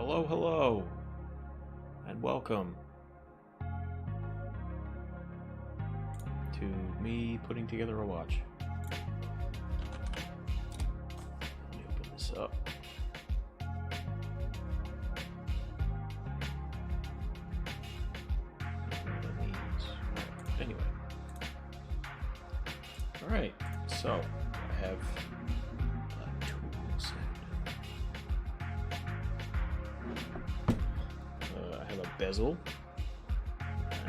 Hello, hello, and welcome to me putting together a watch. Let me open this up. Anyway. Alright, so I have a tool set. I have a bezel.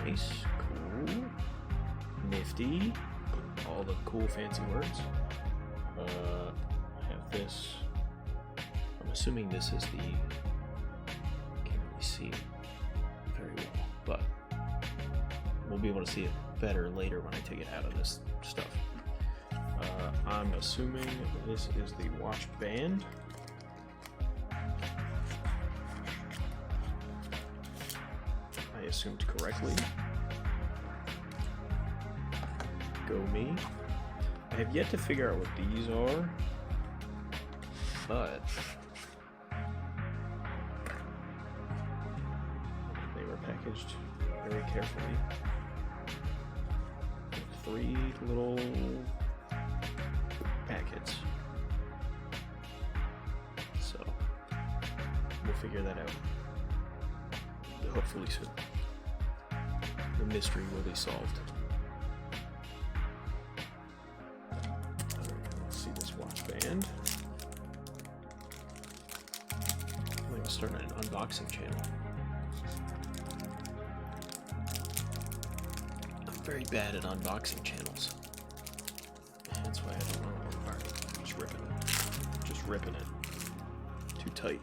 Nice, cool, nifty, all the cool fancy words. I have this. I'm assuming this is the. Can't really see it very well, but we'll be able to see it better later when I take it out of this stuff. I'm assuming this is the watch band. I assumed correctly. Go me. I have yet to figure out what these are, but they were packaged very carefully. 3 little packets. So we'll figure that out hopefully soon. The mystery will be solved. Let's see this watch band. I'm going to start an unboxing channel. I'm very bad at unboxing channels. That's why I don't know. Alright, just ripping it. Just ripping it. Too tight.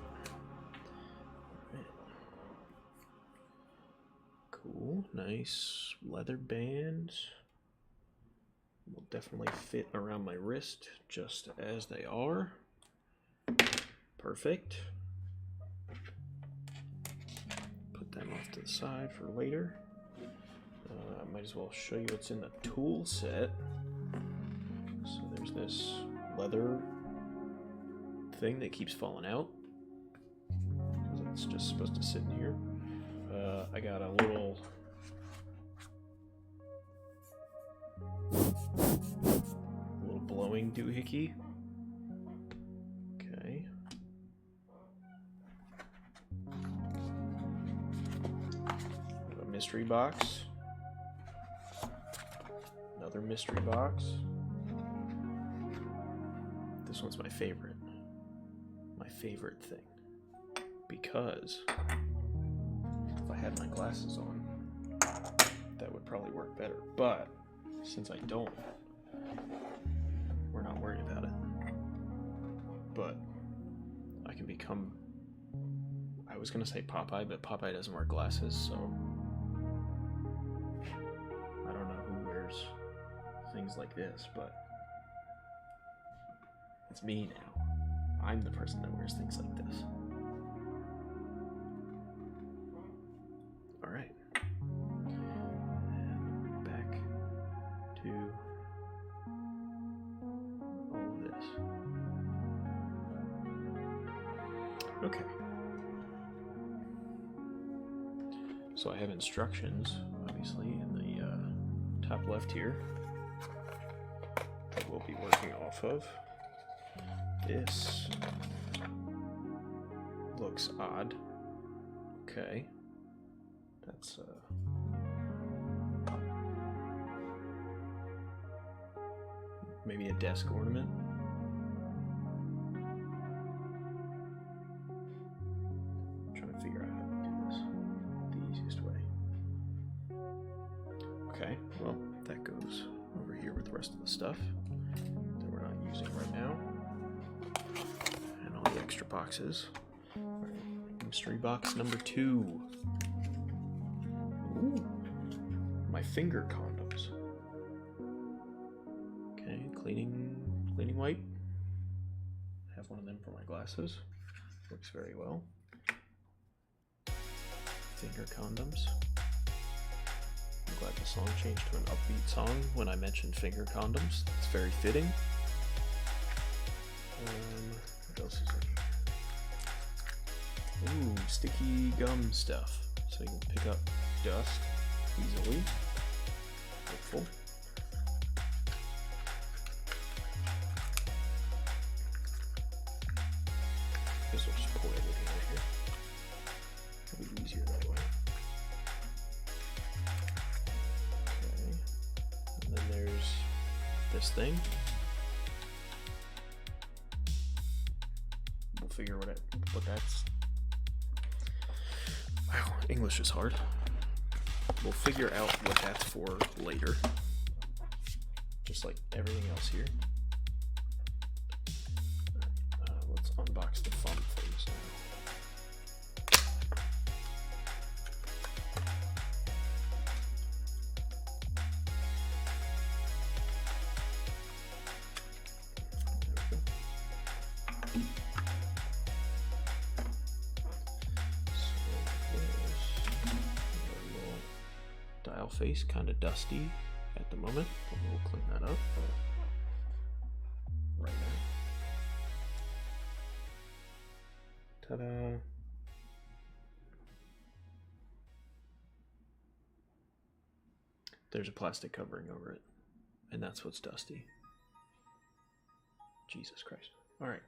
Cool, nice leather bands. Will definitely fit around my wrist just as they are. Perfect. Put them off to the side for later. I might as well show you what's in the tool set. So there's this leather thing that keeps falling out. It's just supposed to sit in here. I got a little blowing doohickey. Okay. A mystery box. Another mystery box. This one's my favorite. My favorite thing. Because if I had my glasses on, that would probably work better. But since I don't, we're not worried about it. But I can become, I was gonna say Popeye, but Popeye doesn't wear glasses, so I don't know who wears things like this, but it's me now. I'm the person that wears things like this. Alright. And back to all of this. Okay. So I have instructions, obviously, in the top left here that we'll be working off of. This looks odd. Okay. That's maybe a desk ornament. I'm trying to figure out how to do this the easiest way. Okay, well, that goes over here with the rest of the stuff that we're not using right now. And all the extra boxes. Mystery box number 2. Ooh, my finger condoms. Okay, cleaning wipe. I have one of them for my glasses. Works very well. Finger condoms. I'm glad the song changed to an upbeat song when I mentioned finger condoms. It's very fitting. What else is in here? Ooh, plasticky gum stuff, so you can pick up dust easily. Helpful. I guess I'll just pull everything out here. It'll be easier that way. Okay. And then there's this thing. We'll figure what that's. Wow, English is hard. We'll figure out what that's for later. Just like everything else here. Let's unbox the fun things now. Dial face kind of dusty at the moment, but we'll clean that up right now. Ta-da! There's a plastic covering over it, and that's what's dusty. Jesus Christ. All right,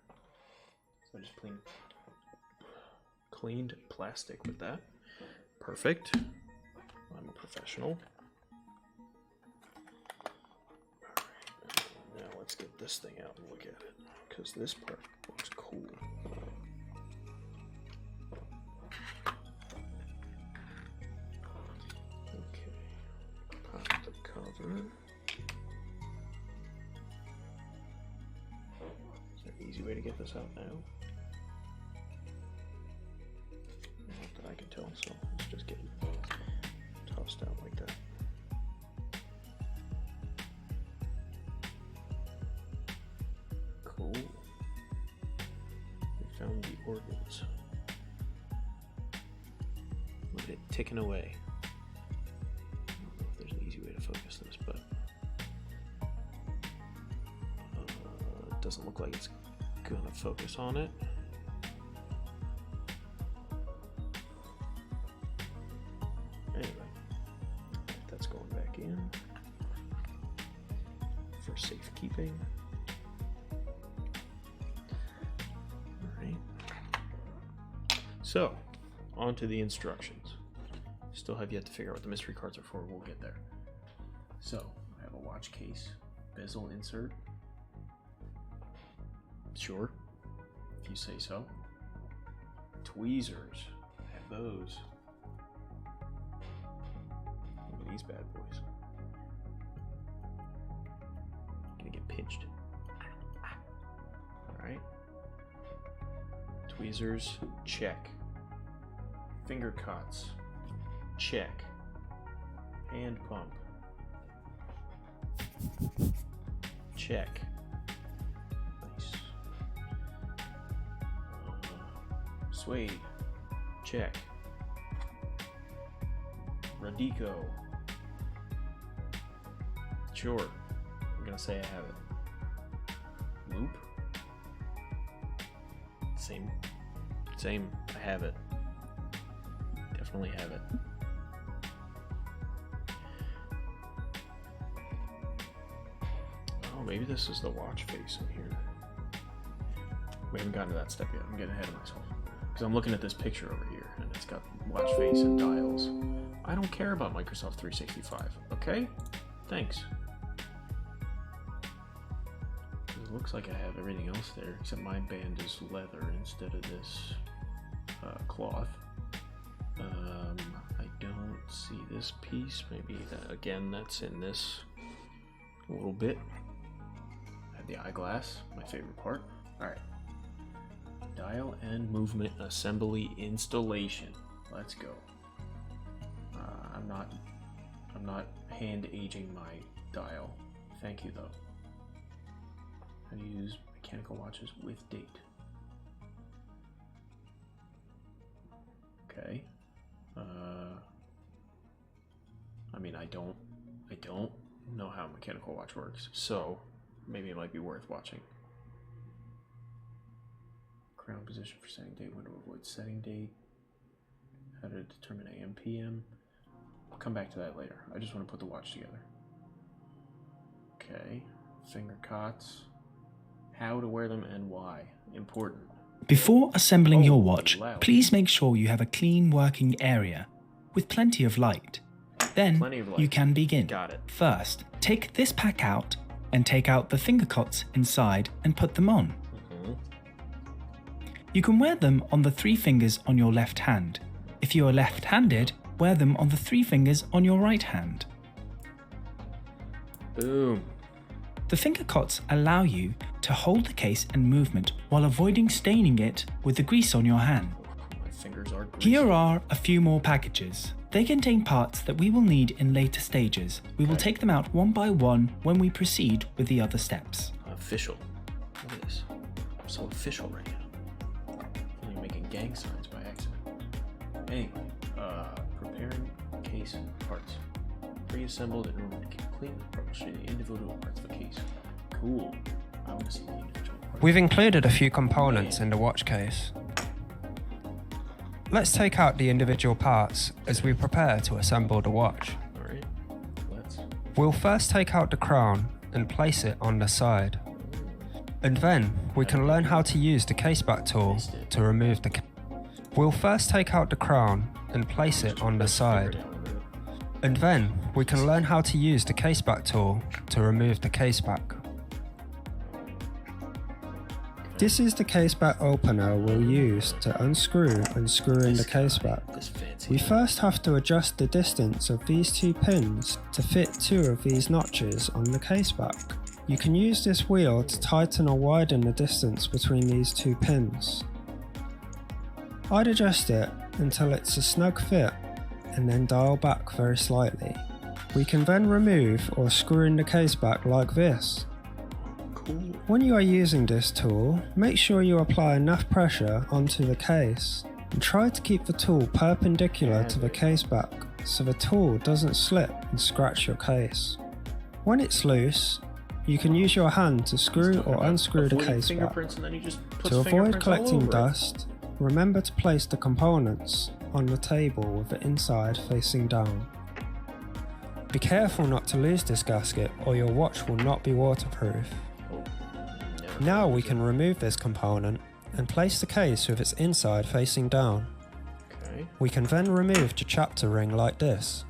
so I just cleaned plastic with that. Perfect. I'm a professional. Alright, now let's get this thing out and look at it, because this part looks cool. Okay, pop the cover. Is there an easy way to get this out now? Not that I can tell, so let's just get it tossed out like that. Cool. We found the organs. Look at it ticking away. I don't know if there's an easy way to focus this, but it doesn't look like it's gonna focus on it. Anyway, that's going back in for safekeeping. Alright. So, on to the instructions. Still have yet to figure out what the mystery cards are for. We'll get there. So, I have a watch case, bezel insert. Sure, if you say so. Tweezers. I have those. These bad boys. Gonna get pinched. Alright. Tweezers, check. Finger cuts, check. Hand pump, check. Nice. Suede, check. Radico. Sure, I'm gonna say I have it. Loop? Same, I have it. Definitely have it. Oh, maybe this is the watch face in here. We haven't gotten to that step yet. I'm getting ahead of myself. Because I'm looking at this picture over here, and it's got watch face and dials. I don't care about Microsoft 365, okay? Thanks. It looks like I have everything else there, except my band is leather instead of this cloth. I don't see this piece. Maybe that, again, that's in this a little bit. I have the eyeglass, my favorite part. Alright. Dial and movement assembly installation. Let's go. I'm not hand aging my dial. Thank you though. How do you use mechanical watches with date? Okay. I mean, I don't know how a mechanical watch works, so maybe it might be worth watching. Crown position for setting date, when to avoid setting date. How to determine AM, PM. I'll come back to that later. I just want to put the watch together. Okay. Finger cots. How to wear them and why. Important. Before assembling your watch, loud. please make sure you have a clean working area with plenty of light. Then Plenty of light. you can begin. Got it. First, take this pack out and take out the finger cots inside and put them on. You can wear them on the 3 fingers on your left hand. If you are left-handed, wear them on the 3 fingers on your right hand. Boom. The finger cots allow you to hold the case and movement while avoiding staining it with the grease on your hand. My fingers are greasy. Here are a few more packages. They contain parts that we will need in later stages. We will take them out one by one when we proceed with the other steps. Official. Look at this. I'm so official right now. I'm only making gang signs by accident. Anyway, preparing case parts. Pre-assembled in order to clean and troubleshoot the individual parts of the case. Cool. I want to see the individual parts. We've included a few components in the watch case. Let's take out the individual parts as we prepare to assemble the watch. Alright, let's. We'll first take out the crown and place it on the side. And then we can learn how to use the case back tool to remove the We'll first take out the crown and place it on the side. And then we can learn how to use the case back tool to remove the case back. This is the case back opener we'll use to unscrew and screw in the case back. We first have to adjust the distance of these 2 pins to fit 2 of these notches on the case back. You can use this wheel to tighten or widen the distance between these 2 pins. I'd adjust it until it's a snug fit and then dial back very slightly. We can then remove or screw in the case back like this. When you are using this tool, make sure you apply enough pressure onto the case and try to keep the tool perpendicular to the case back so the tool doesn't slip and scratch your case. When it's loose, you can use your hand to screw or unscrew the case back. To avoid collecting dust, remember to place the components on the table with the inside facing down. Be careful not to lose this gasket or your watch will not be waterproof. Now we can remove this component and place the case with its inside facing down. We can then remove the chapter ring like this.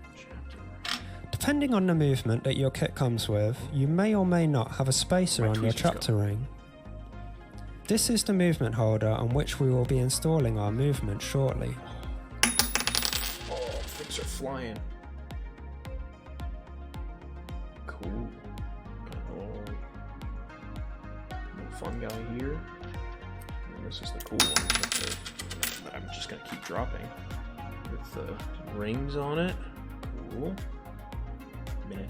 Depending on the movement that your kit comes with, you may or may not have a spacer on your chapter ring. This is the movement holder on which we will be installing our movement shortly. Oh, things are flying. Cool. Fun guy here. And this is the cool one that I'm just gonna keep dropping with the rings on it. Cool. Minute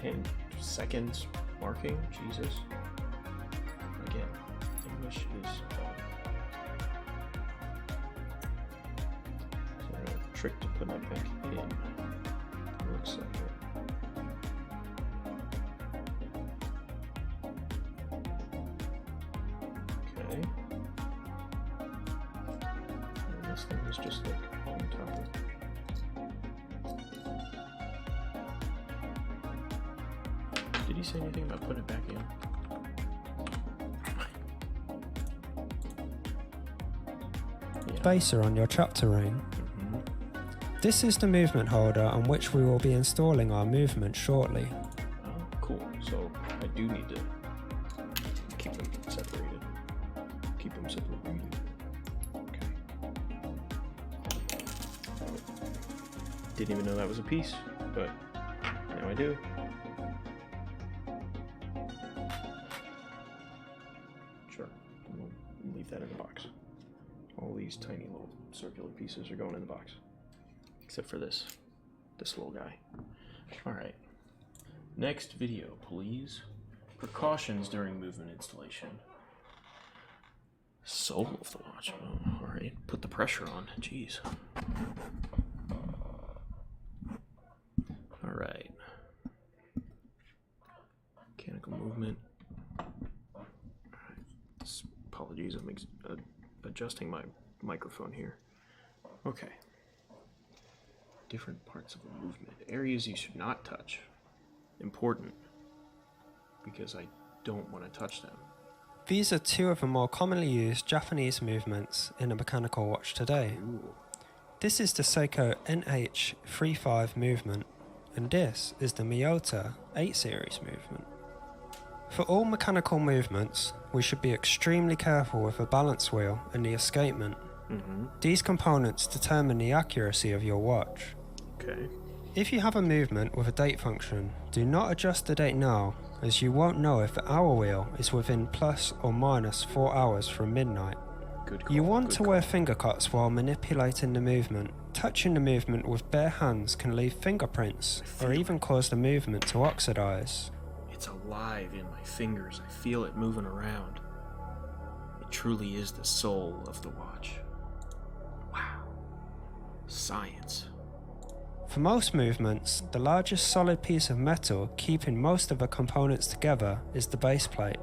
hand, seconds marking. Jesus. Again, English is so I have a trick to put that back in. Looks like it. This thing is just like on top of. Did he say anything about putting it back in? Yeah. Spacer on your chapter ring. This is the movement holder on which we will be installing our movement shortly. Oh, cool. So I do need to keep them separated. Keep them separated. Okay. Didn't even know that was a piece, but now I do. Sure. We'll leave that in the box. All these tiny little circular pieces are going in the box. Except for this little guy. Alright. Next video, please. Precautions during movement installation. Sole of the watch. Oh, alright. Put the pressure on. Jeez. Alright. Mechanical movement. Alright. Apologies, I'm adjusting my microphone here. Okay. Different parts of a movement. Areas you should not touch. Important. Because I don't want to touch them. These are two of the more commonly used Japanese movements in a mechanical watch today. Ooh. This is the Seiko NH35 movement, and this is the Miyota 8 series movement. For all mechanical movements, we should be extremely careful with the balance wheel and the escapement. These components determine the accuracy of your watch. Okay. If you have a movement with a date function, do not adjust the date now, as you won't know if the hour wheel is within plus or minus 4 hours from midnight. Good call. You want Good to wear finger cuts while manipulating the movement. Touching the movement with bare hands can leave fingerprints, or even cause the movement to oxidize. It's alive in my fingers. I feel it moving around. It truly is the soul of the watch. Wow. Science. For most movements, the largest solid piece of metal keeping most of the components together is the base plate.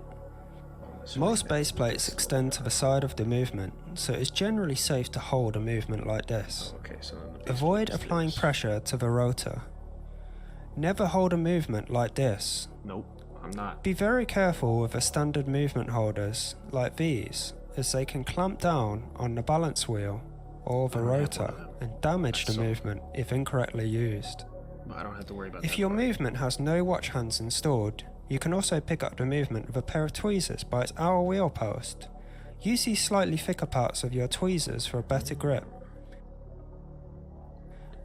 Most base plates extend to the side of the movement, so it is generally safe to hold a movement like this. Okay, so then the base Avoid plate is applying this. pressure to the rotor. Never hold a movement like this. Nope, I'm not. Be very careful with the standard movement holders, like these, as they can clamp down on the balance wheel or the I don't have one rotor of them. and damage the So- movement if incorrectly used. I don't have to worry about If that your part. movement has no watch hands installed, you can also pick up the movement with a pair of tweezers by its hour wheel post. Use these slightly thicker parts of your tweezers for a better grip.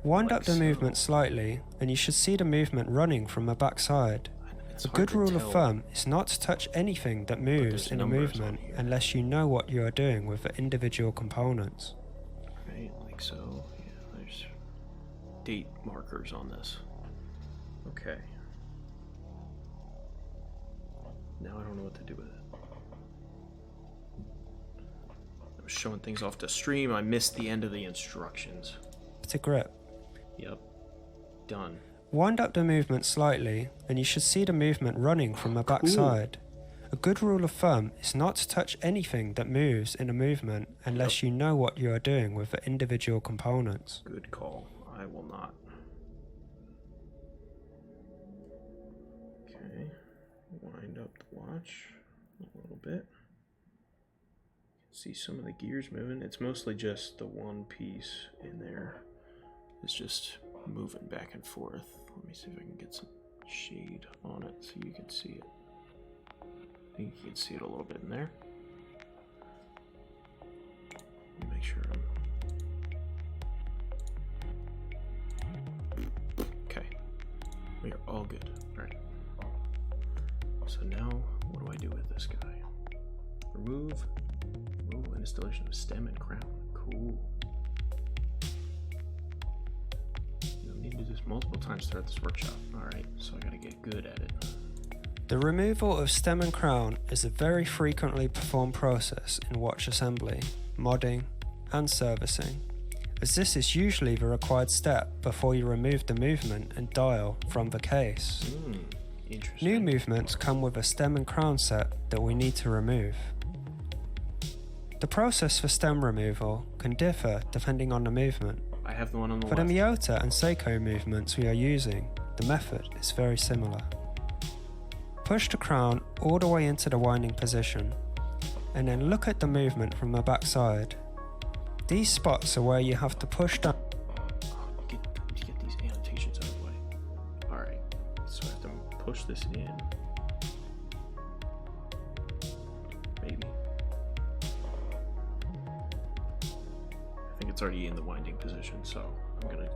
Wind Like up the so. movement slightly, and you should see the movement running from the backside. It's A hard good to rule of tell. thumb is not to touch anything that moves there's in a numbers on movement here. unless you know what you are doing with the individual components. Right, like so. Yeah, there's date markers on this. Okay. Now I don't know what to do with it. I was showing things off the stream. I missed the end of the instructions. To grip. Yep. Done. Wind up the movement slightly, and you should see the movement running from the backside. A good rule of thumb is not to touch anything that moves in a movement unless you know what you are doing with the individual components. Good call. I will not. Okay. Wind up the watch a little bit. See some of the gears moving. It's mostly just the one piece in there. It's just moving back and forth. Let me see if I can get some shade on it so you can see it. I think you can see it a little bit in there. Let me make sure I'm... Okay. We are all good. Alright. So now, what do I do with this guy? Remove and installation of stem and crown. Cool. You'll need to do this multiple times throughout this workshop. Alright, so I gotta get good at it. The removal of stem and crown is a very frequently performed process in watch assembly, modding, and servicing, as this is usually the required step before you remove the movement and dial from the case. Interesting. New movements come with a stem and crown set that we need to remove. The process for stem removal can differ depending on the movement. I have the one on the For the left. Miyota and Seiko movements we are using, the method is very similar. Push the crown all the way into the winding position, and then look at the movement from the back side. These spots are where you have to push down. Get these annotations out of the way. Alright, so I have to push this in. Maybe. I think it's already in the winding position, so I'm gonna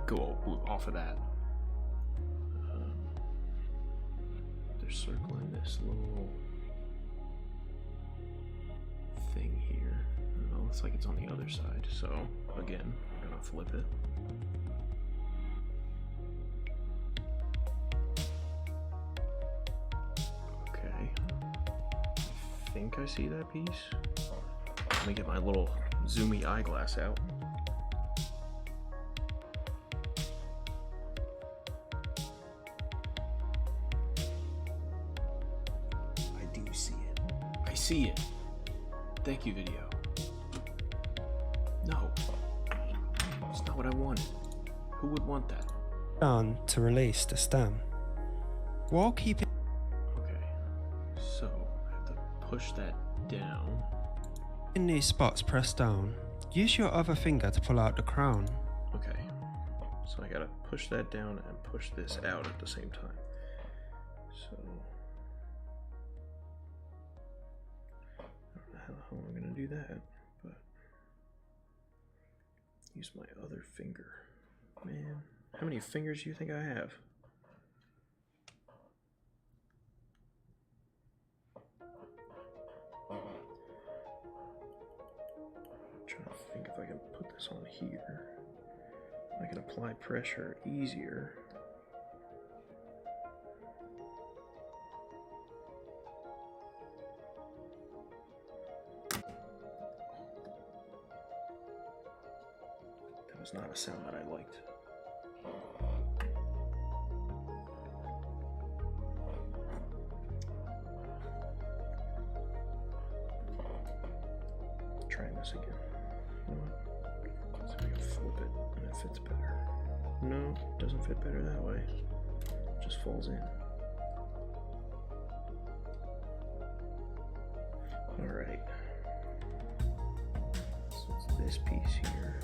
go off of that. They're circling this little thing here. Oh, looks like it's on the other side, so again, I'm gonna flip it. Okay. I think I see that piece. Let me get my little zoomy eyeglass out. I do see it. I see it. Thank you, video. No. It's not what I wanted. Who would want that? Down to release the stem. While keeping Okay, so I have to push that down. in these spots pressed down, use your other finger to pull out the crown. Okay, so I gotta push that down and push this out at the same time. So I don't know how the hell I'm gonna do that, but use my other finger. Man, how many fingers do you think I have? I'm trying to think if I can put this on here. I can apply pressure easier. That was not a sound that I liked. Trying this again. You know what? So I can flip it and it fits better. No, it doesn't fit better that way. It just falls in. Alright. So it's this piece here.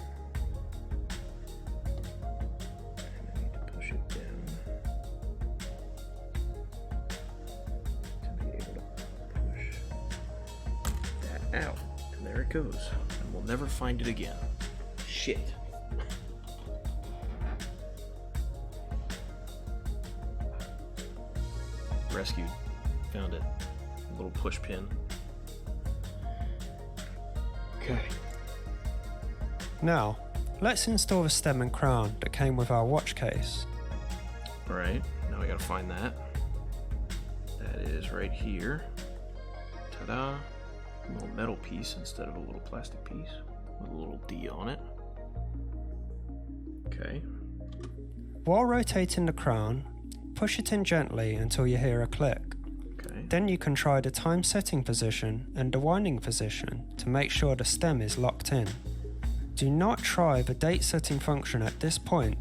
And I need to push it down to be able to push that out. And there it goes. And we'll never find it again. Shit. Rescued. Found it. A little push pin. Okay. Now, let's install the stem and crown that came with our watch case. Alright, now we gotta find that. That is right here. Ta-da. A little metal piece instead of a little plastic piece with a little D on it. Okay. While rotating the crown, push it in gently until you hear a click. Okay. Then you can try the time setting position and the winding position to make sure the stem is locked in. Do not try the date setting function at this point.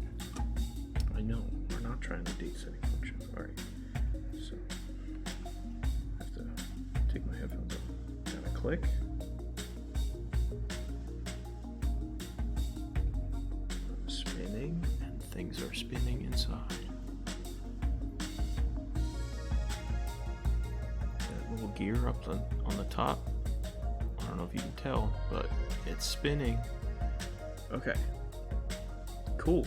I know, we're not trying the date setting function. Alright. So I have to take my headphones off. Gotta click. I'm spinning and things are spinning inside. That little gear up on the top. I don't know if you can tell, but it's spinning. Okay. Cool.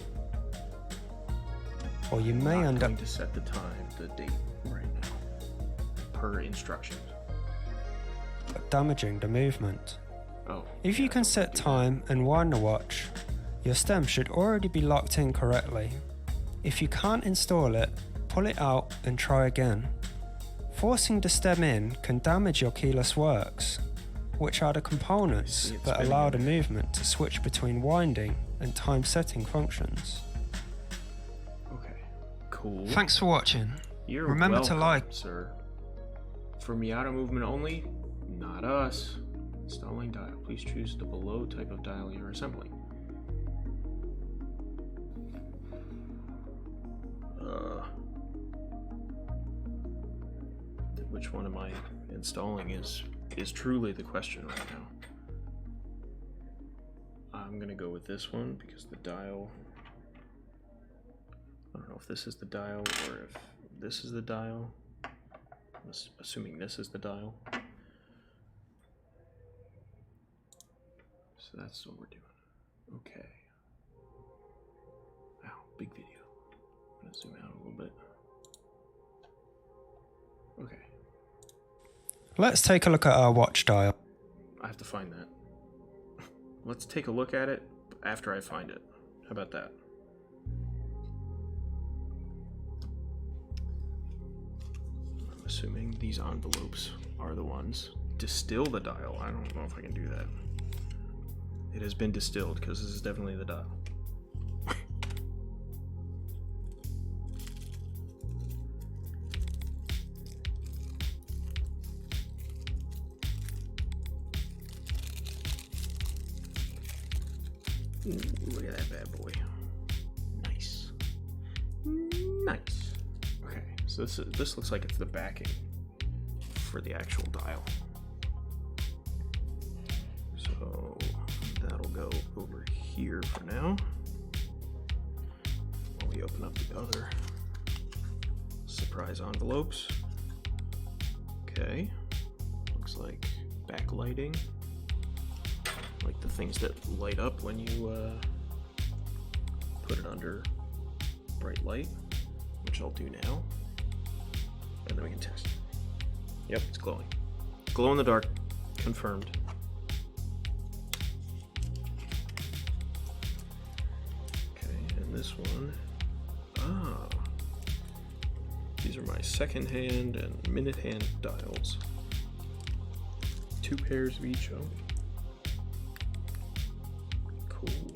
Or you may Not end up going to set the time, the date right now, per instructions. damaging the movement. Oh. If you yeah, can I set do that. time and wind the watch, your stem should already be locked in correctly. If you can't install it, pull it out and try again. Forcing the stem in can damage your keyless works, which are the components see it that spinning allow in the there. movement to switch between winding and time setting functions. Okay. Cool. Thanks for watching. You're Remember to welcome, like. sir. For Miata movement only, not us. Installing dial. Please choose the below type of dial you're assembling. Which one am I installing is truly the question right now. I'm gonna go with this one because the dial, I don't know if this is the dial or if this is the dial. I'm assuming this is the dial. So that's what we're doing. Okay. Wow, big video. I'm gonna zoom out a little bit. Okay. Let's take a look at our watch dial. I have to find that. Let's take a look at it after I find it. How about that? I'm assuming these envelopes are the ones. Distill the dial. I don't know if I can do that. It has been distilled because this is definitely the dial. Look at that bad boy. Nice. Nice. Okay, so this looks like it's the backing for the actual dial. So that'll go over here for now. While we open up the other surprise envelopes. Okay, looks like backlighting, like the things that light up when you put it under bright light, which I'll do now, and then we can test. Yep, it's glowing. Glow in the dark, confirmed. Okay, and this one, these are my second hand and minute hand dials. 2 pairs of each. Oh, cool.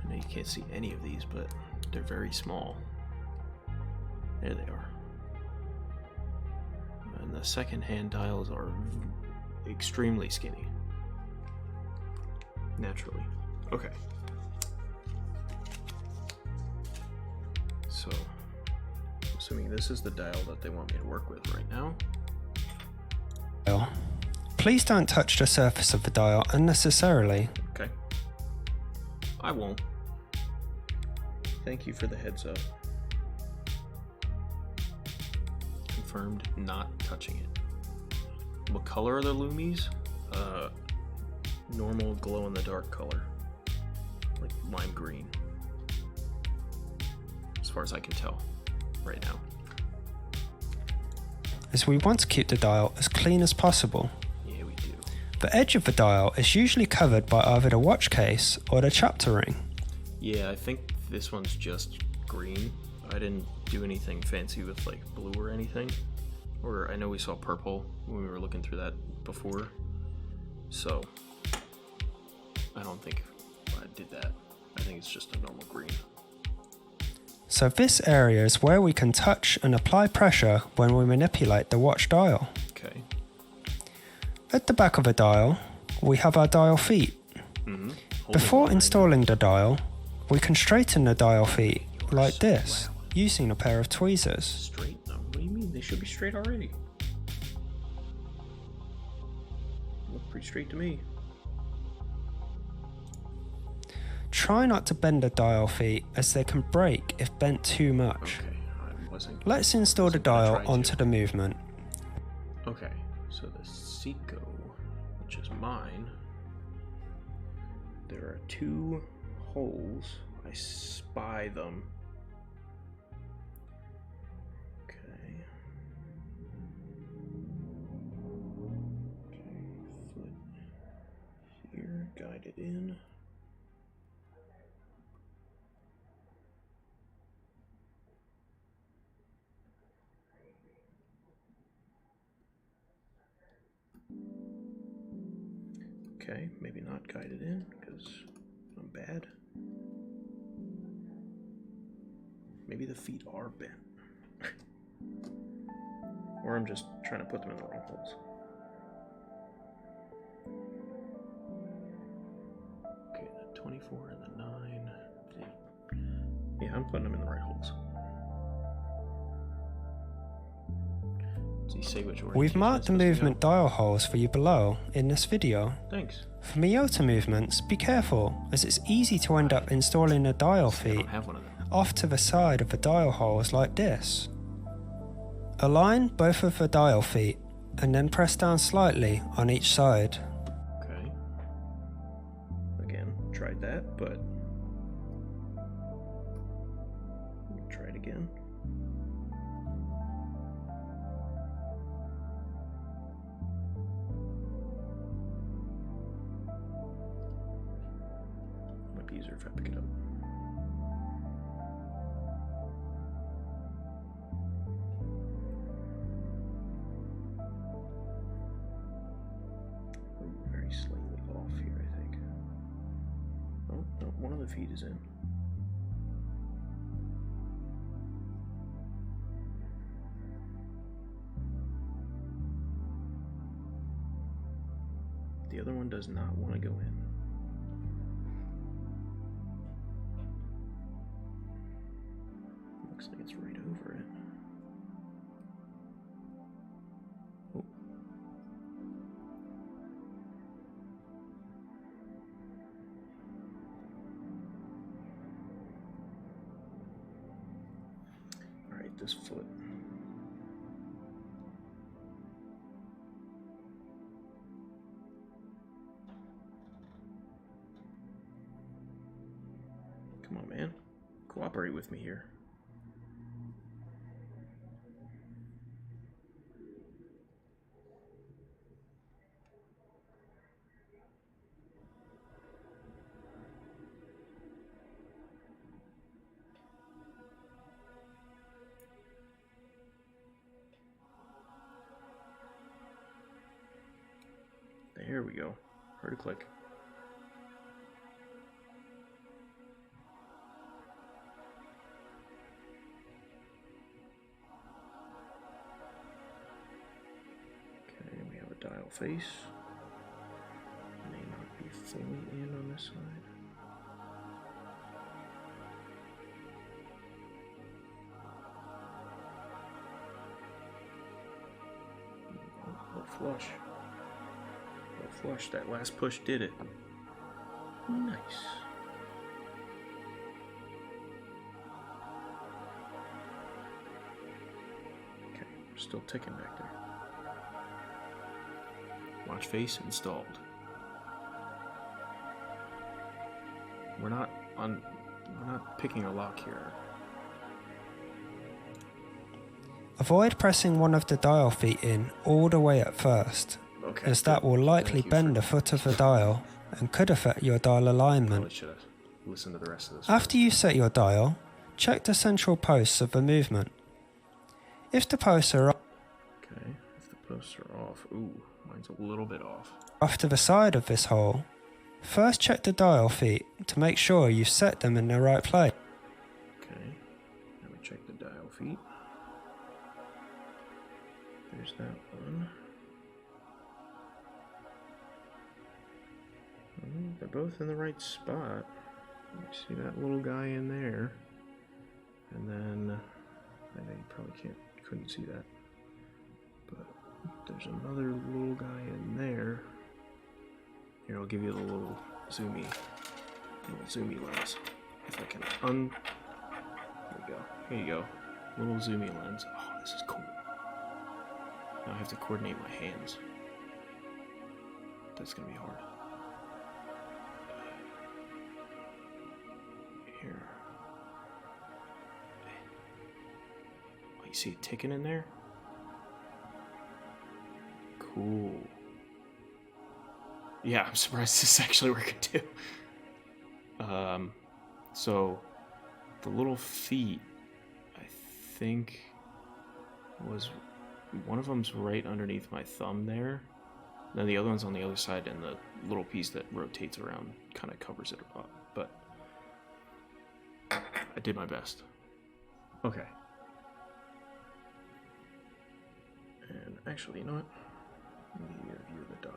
I know you can't see any of these, but they're very small. There they are. And the second hand dials are extremely skinny. Naturally. Okay. So, assuming this is the dial that they want me to work with right now. Please don't touch the surface of the dial unnecessarily. Okay. I won't. Thank you for the heads up. Confirmed not touching it. What color are the Lumis? Normal glow in the dark color. Like lime green. As far as I can tell right now. As we want to keep the dial as clean as possible. Yeah, we do. The edge of the dial is usually covered by either the watch case or the chapter ring. Yeah, I think this one's just green. I didn't do anything fancy with like blue or anything. Or I know we saw purple when we were looking through that before. So I don't think I did that. I think it's just a normal green. So this area is where we can touch and apply pressure when we manipulate the watch dial. Okay. At the back of the dial, we have our dial feet. Mm-hmm. Before installing the dial, we can straighten the dial feet like this, using a pair of tweezers. Straight? No, what do you mean? They should be straight already. Look pretty straight to me. Try not to bend the dial feet as they can break if bent too much. Okay, I wasn't. Let's install the dial onto the movement. Okay, so the Seiko, which is mine, there are 2 holes. I spy them. Okay. Okay, foot here, guide it in. Okay, maybe not guided in because I'm bad. Maybe the feet are bent. Or I'm just trying to put them in the wrong holes. Okay, the 24 and the 9. Yeah, I'm putting them in the right holes. Say which We've marked the movement dial holes for you below in this video. Thanks. For Miyota movements, be careful as it's easy to end up installing the dial feet off to the side of the dial holes like this. Align both of the dial feet and then press down slightly on each side. Okay. Again, tried that, but try it again. Might be easier if I pick it up. Very slightly off here, I think. Oh, no, one of the feet is in. The other one does not want to go in. like it's right over it. Oh. Alright, this foot. Come on, man. Cooperate with me here. There we go. Heard a click. Okay, we have a dial face. May not be fully in on this side. Oh, flush. Flush, that last push did it. Nice. Okay, we're still ticking back there. Watch face installed. We're not picking a lock here. Avoid pressing one of the dial feet in all the way at first, Okay, as that will likely bend the foot of the dial and could affect your dial alignment. Probably should have listened to the rest of this. After you set your dial, check the central posts of the movement. If the posts are Okay, if the posts are off, ooh, mine's a little bit off. off to the side of this hole, first check the dial feet to make sure you set them in the right place. Okay, let me check the dial feet. There's that one. They're both in the right spot. You see that little guy in there, and then I know you probably couldn't see that, but there's another little guy in there. Here, I'll give you the little zoomy lens. If I can there we go. Here you go, little zoomy lens. Oh, this is cool. Now I have to coordinate my hands. That's gonna be hard. Here. Oh, you see it ticking in there? Cool. Yeah, I'm surprised this is actually working too. So the little feet, I think, was one of them's right underneath my thumb there. Then the other one's on the other side, and the little piece that rotates around kind of covers it up. But I did my best. Okay. And actually, you know what? Let me give you a view of the dial.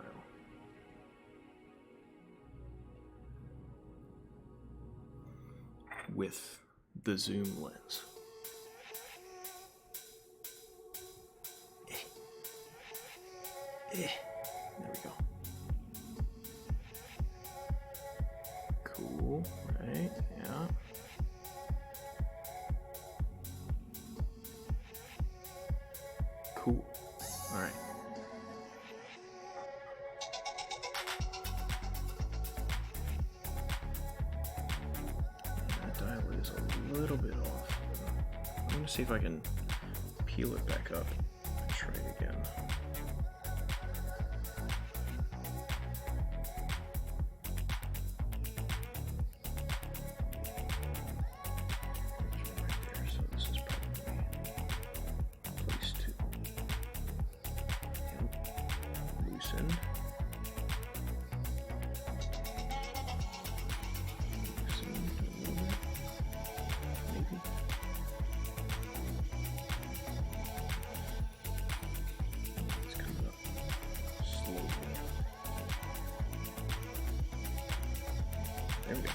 With the zoom lens. There we go. Cool, right? Yeah. Cool. All right. That dial is a little bit off. I'm gonna see if I can peel it back up and try it again. There we go.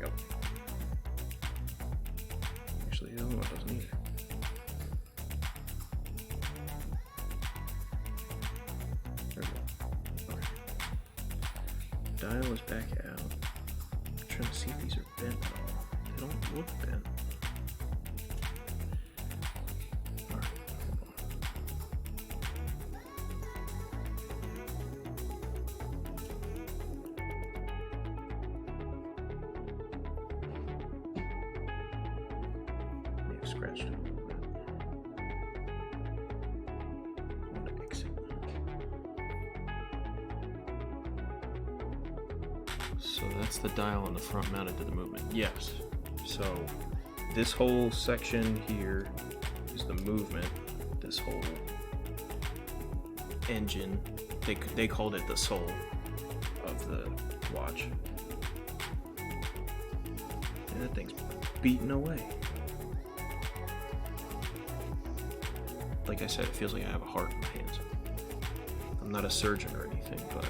go. Actually, the other one doesn't either. There we go. Okay. Dial is back out. I'm trying to see if these are bent at all. They don't look bent. Alright, hold on. May have scratched it a little bit. I want to exit. So that's the dial on the front mounted to the movement. Yes. So this whole section here is the movement. This whole engine, they called it the soul of the watch. And that thing's beating away. Like I said, it feels like I have a heart in my hands. I'm not a surgeon or anything, but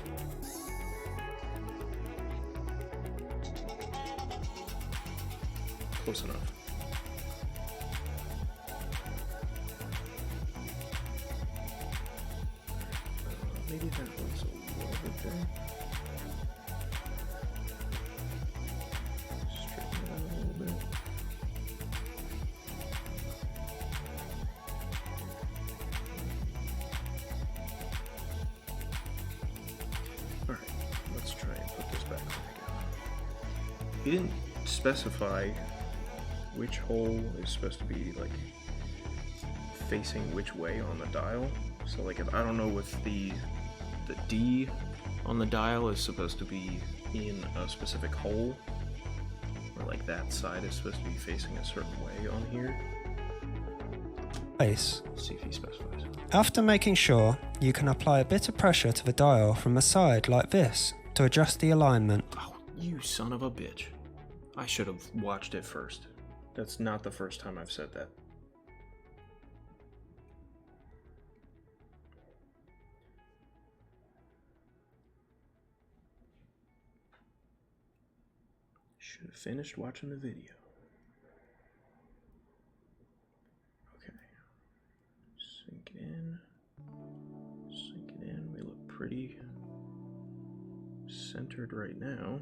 close enough. Maybe that was a little bit there. Straighten it out a little bit. Alright, let's try and put this back on again. He didn't specify which hole is supposed to be like facing which way on the dial. So like if I don't know if the D on the dial is supposed to be in a specific hole, or like that side is supposed to be facing a certain way on here. Place. Let's see if he specifies. After making sure, you can apply a bit of pressure to the dial from the side like this to adjust the alignment. Oh, you son of a bitch. I should have watched it first. That's not the first time I've said that. Should have finished watching the video. Okay. Sink it in. Sink it in. We look pretty centered right now.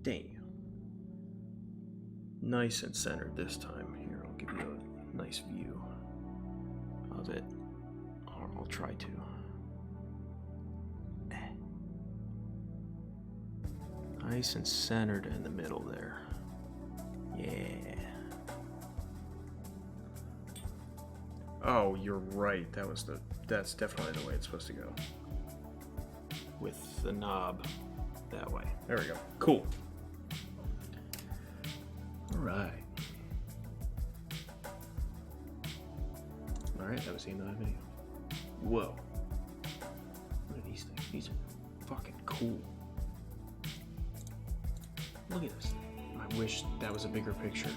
Damn. Nice and centered this time. Here, I'll give you a nice view of it. Or I'll try to. Nice and centered in the middle there. Yeah. Oh, you're right. That's definitely the way it's supposed to go. With the knob that way. There we go. Cool. Alright. Alright, that was the end of that video. Whoa. What are these things? These are fucking cool. Look at this. I wish that was a bigger picture.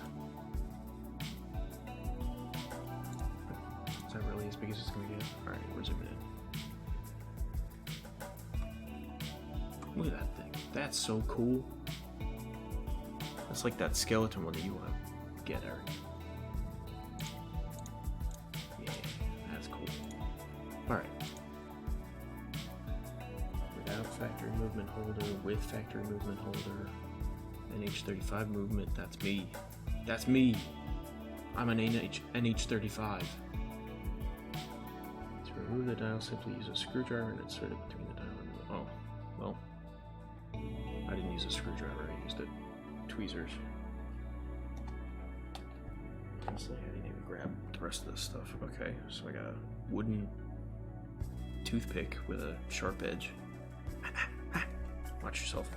Is that really as big as it's gonna get? Alright, we're zooming in. Look at that thing. That's so cool. That's like that skeleton one that you want to get, Eric. Yeah, that's cool. Alright. Without factory movement holder, with factory movement holder, NH35 movement, that's me. That's me. I'm an NH35. To remove the dial, simply use a screwdriver and insert it between the dial and the... Oh, well. I didn't use a screwdriver, I used tweezers. Honestly, I didn't even grab the rest of this stuff. Okay, so I got a wooden toothpick with a sharp edge. Watch yourself.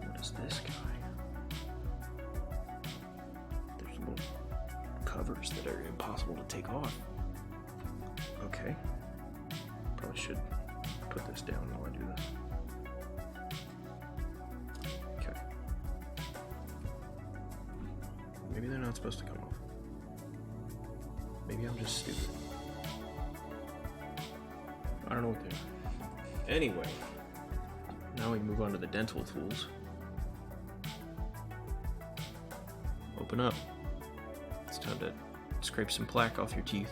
What is this guy? There's little covers that are impossible to take off. Okay. Probably should put this down while I do this. Okay. Maybe they're not supposed to come off. Maybe I'm just stupid. I don't know what they are. Anyway, now we move on to the dental tools. Open up. It's time to scrape some plaque off your teeth.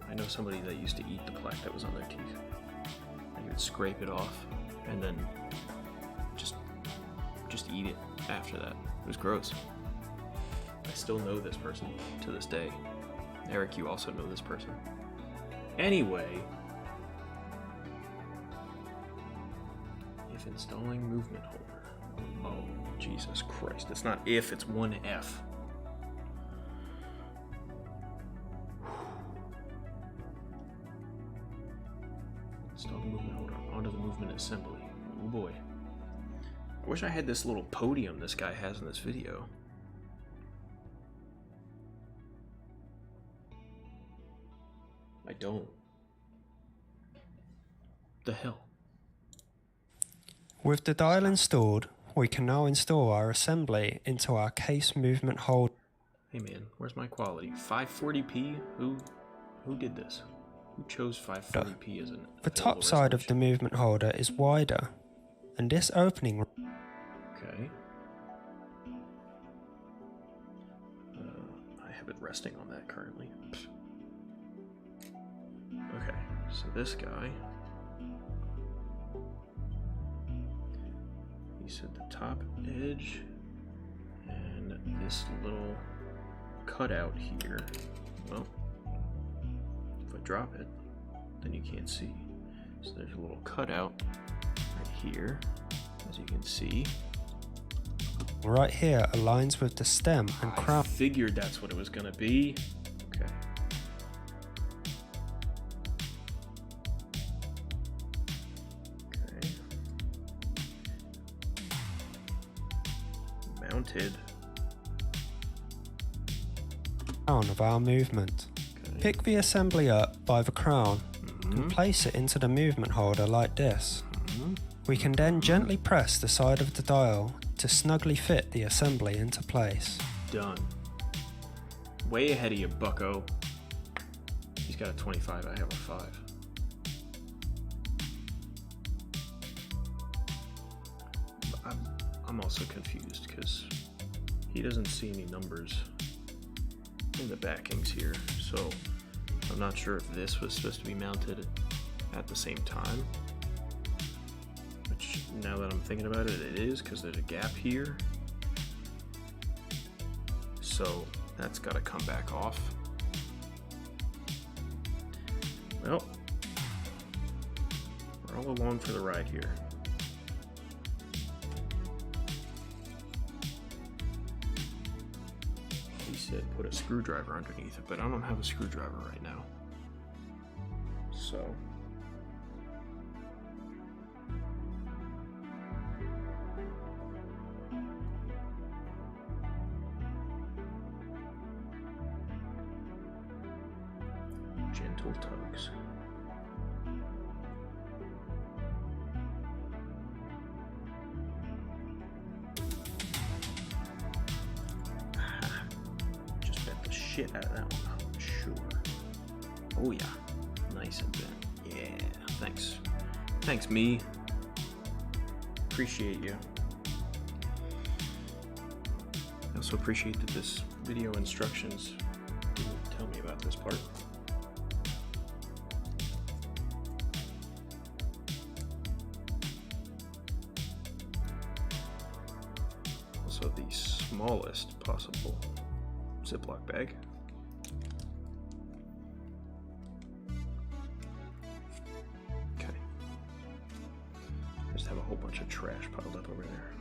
I know somebody that used to eat the plaque that was on their teeth. And you would scrape it off and then just eat it after that. It was gross. I still know this person to this day. Eric, you also know this person. Anyway, if installing movement holder. Oh, Jesus Christ. It's not if, it's one F. Install the movement holder onto the movement assembly. Oh boy. I wish I had this little podium this guy has in this video. I don't. The hell? With the dial installed, we can now install our assembly into our case movement holder. Hey man, where's my quality? 540p? Who did this? Who chose 540p as an The top side of the movement holder is wider, and this opening... Okay. I have it resting on that currently. Okay, so this guy... He said the top edge, and this little cutout here. Well, if I drop it, then you can't see. So there's a little cutout right here, as you can see. Right here aligns with the stem and crown. I figured that's what it was gonna be. Okay. Okay. Mounted. Crown of our movement. Okay. Pick the assembly up by the crown and place it into the movement holder like this. We can then gently press the side of the dial to snugly fit the assembly into place. Done. Way ahead of you, bucko. He's got a 25, I have a 5. I'm also confused because he doesn't see any numbers in the backings here, so I'm not sure if this was supposed to be mounted at the same time. Which, now that I'm thinking about it, it is, because there's a gap here. So that's got to come back off. Well, we're all along for the ride here. He said put a screwdriver underneath it, but I don't have a screwdriver right now. So gentle tugs. Just bet the shit out of that one, I'm sure. Oh yeah, nice and bent. Yeah, thanks. Thanks, me. Appreciate you. I also appreciate that this video instructions didn't tell me about this part. Also the smallest possible Ziploc bag. Okay. I just have a whole bunch of trash piled up over there.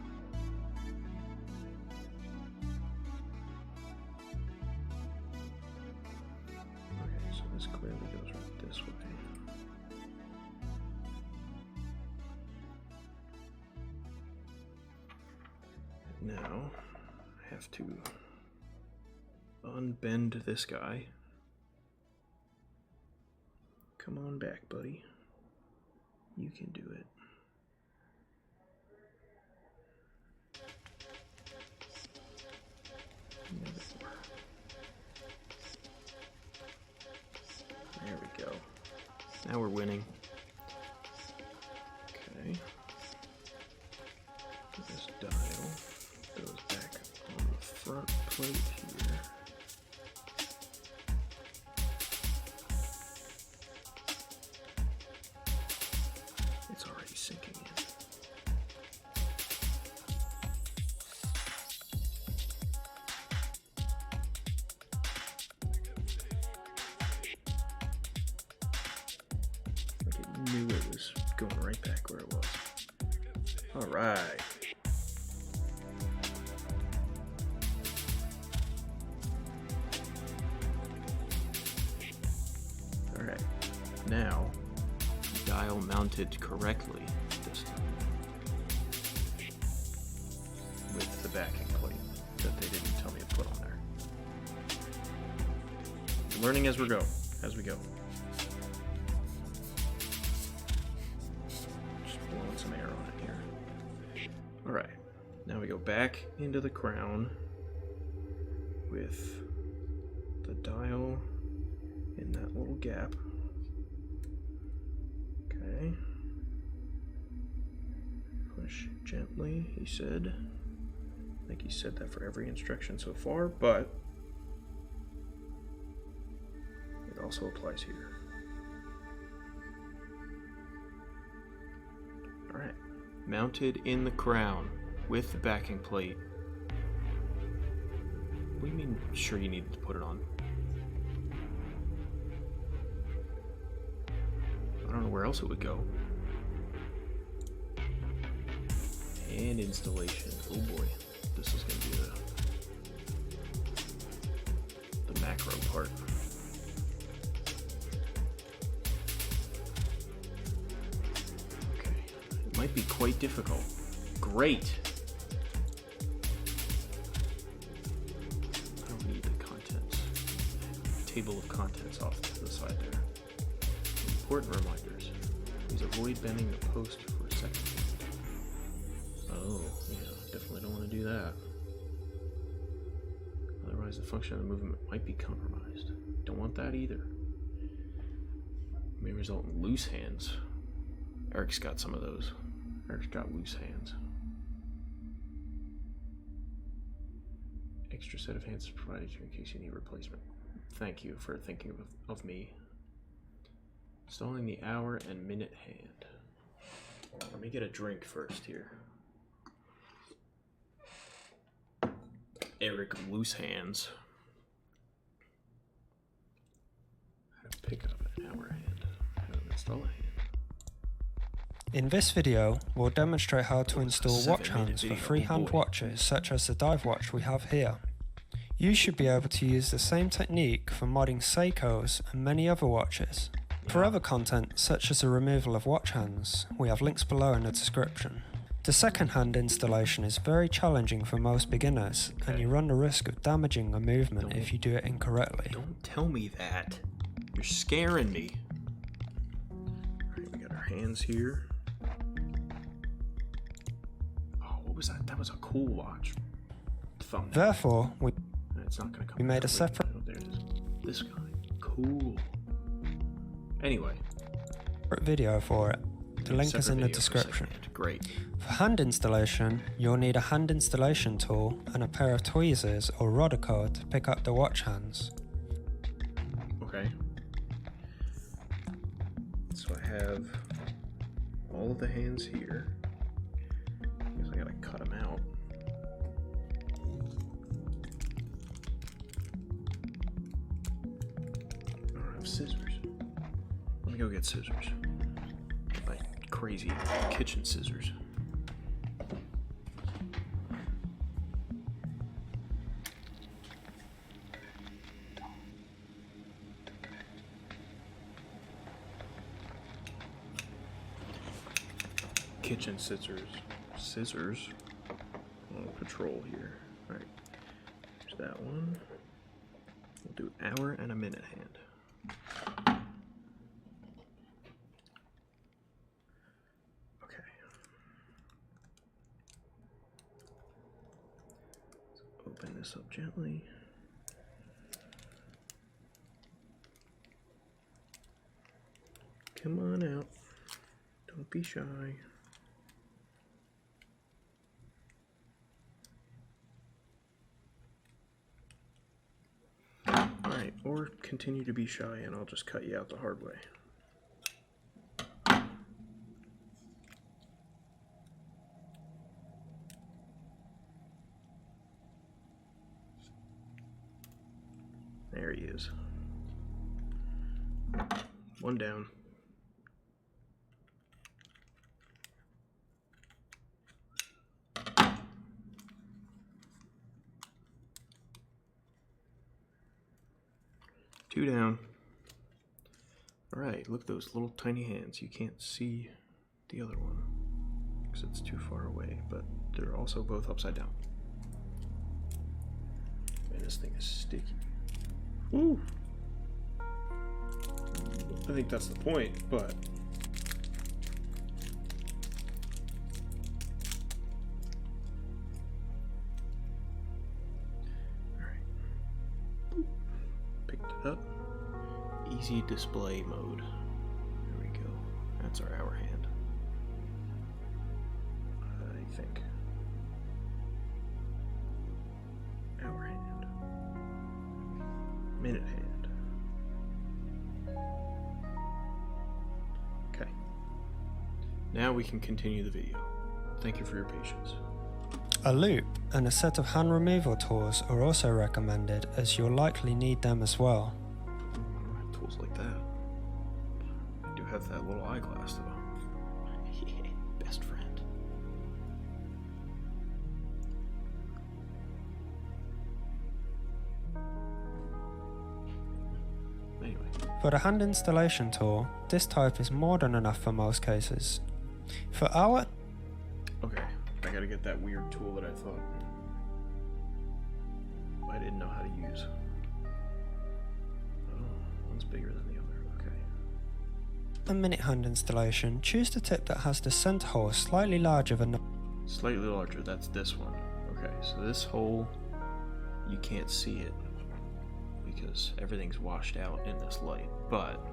Okay, so this clearly goes right this way. Now, I have to unbend this guy. Come on back, buddy. You can do it. There we go. Now we're winning. Okay. This dial goes back on the front plate here. It's already sinking in. Like it knew it was going right back where it was. All right. All right. Now, dial mounted correctly this time with the backing plate that they didn't tell me to put on there. Learning as we go. Just blowing some air on it here. All right. Now we go back into the crown with the dial in that little gap. Okay. Push gently, he said. I think he said that for every instruction so far, but it also applies here. Alright. Mounted in the crown with the backing plate. What do you mean, sure you needed to put it on? I don't know where else it would go. And installation. Oh boy, this is going to be the macro part. Okay, it might be quite difficult. Great. I don't need the contents. Table of contents off to the side there. Important reminders. Please avoid bending the post for a second. Oh, yeah, definitely don't want to do that. Otherwise, the function of the movement might be compromised. Don't want that either. May result in loose hands. Eric's got some of those. Eric's got loose hands. Extra set of hands is provided to you in case you need replacement. Thank you for thinking of me. Installing the hour and minute hand. Let me get a drink first here. Eric Loose Hands. How to pick up an hour hand. How to install a hand. In this video, we'll demonstrate how to install watch 7-minute hands for video, freehand oh boy. watches such as the dive watch we have here. You should be able to use the same technique for modding Seikos and many other watches. For other content, such as the removal of watch hands, we have links below in the description. The second-hand installation is very challenging for most beginners, and you run the risk of damaging a movement if you do it incorrectly. Don't tell me that. You're scaring me. Alright, we got our hands here. Oh, what was that? That was a cool watch. Thumbnail. Therefore, It's not gonna come. we made out. a separate Oh, there it is. This guy. Cool. Anyway. video for it. The link is separate in the video for description. second. Great. For hand installation, you'll need a hand installation tool and a pair of tweezers or Rodico to pick up the watch hands. Okay. So I have all of the hands here. I guess I gotta cut them out. I don't have scissors. Let me go get scissors. My crazy kitchen scissors. Kitchen scissors. Scissors? On patrol here. Alright. There's that one. We'll do hour and a minute hand. Okay. Open this up gently. Come on out. Don't be shy. Alright, or continue to be shy and I'll just cut you out the hard way. There he is. One down. Two down. Alright, look at those little tiny hands. You can't see the other one because it's too far away, but they're also both upside down. Man, this thing is sticky. Ooh. I think that's the point, but alright. Picked it up. Easy display mode. There we go. That's our hour hand. I think. Hour hand. Minute hand. Okay. Now we can continue the video. Thank you for your patience. A loop and a set of hand removal tools are also recommended, as you'll likely need them as well. I don't have tools like that. I do have that little eyeglass though. Best friend. Anyway. For the hand installation tool, this type is more than enough for most cases. For our... Okay, I gotta get that weird tool that I thought I didn't know how to use. Oh, one's bigger than the other, okay. a minute hand installation, choose the tip that has the center hole slightly larger than the... Slightly larger, that's this one. Okay, so this hole, you can't see it because everything's washed out in this light, but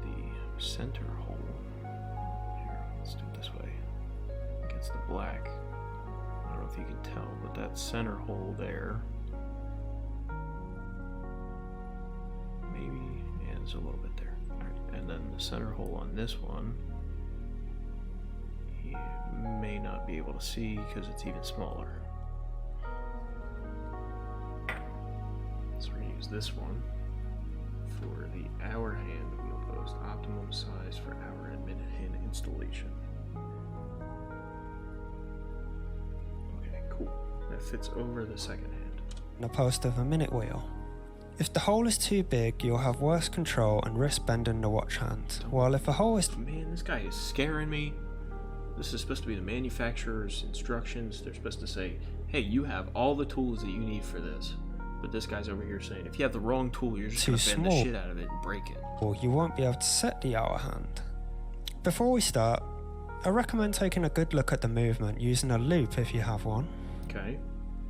the center hole, here, let's do it this way, against the black, I don't know if you can tell, but that center hole there, maybe, yeah, there's a little bit there. Alright, and then the center hole on this one, you may not be able to see because it's even smaller. So we're going to use this one for the hour hand wheel post, optimum size for hour and minute hand installation. Okay, cool. That fits over the second hand. the post of a minute wheel. If the hole is too big, you'll have worse control and risk bending the watch hand, while if a hole is... Man, this guy is scaring me. This is supposed to be the manufacturer's instructions. They're supposed to say, hey, you have all the tools that you need for this. But this guy's over here saying, if you have the wrong tool, you're just going to bend the shit out of it and break it. Or you won't be able to set the hour hand. Before we start, I recommend taking a good look at the movement using a loop if you have one. Okay.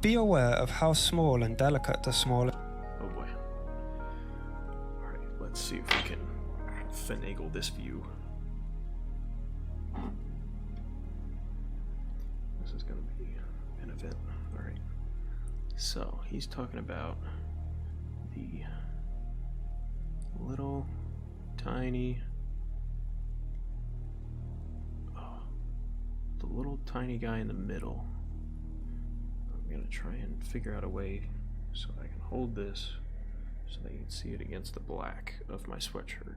Be aware of how small and delicate the small... Oh boy. Alright, let's see if we can finagle this view. This is going to be an event. Alright. So, he's talking about the little tiny... the little tiny guy in the middle. I'm going to try and figure out a way so I can hold this so that you can see it against the black of my sweatshirt.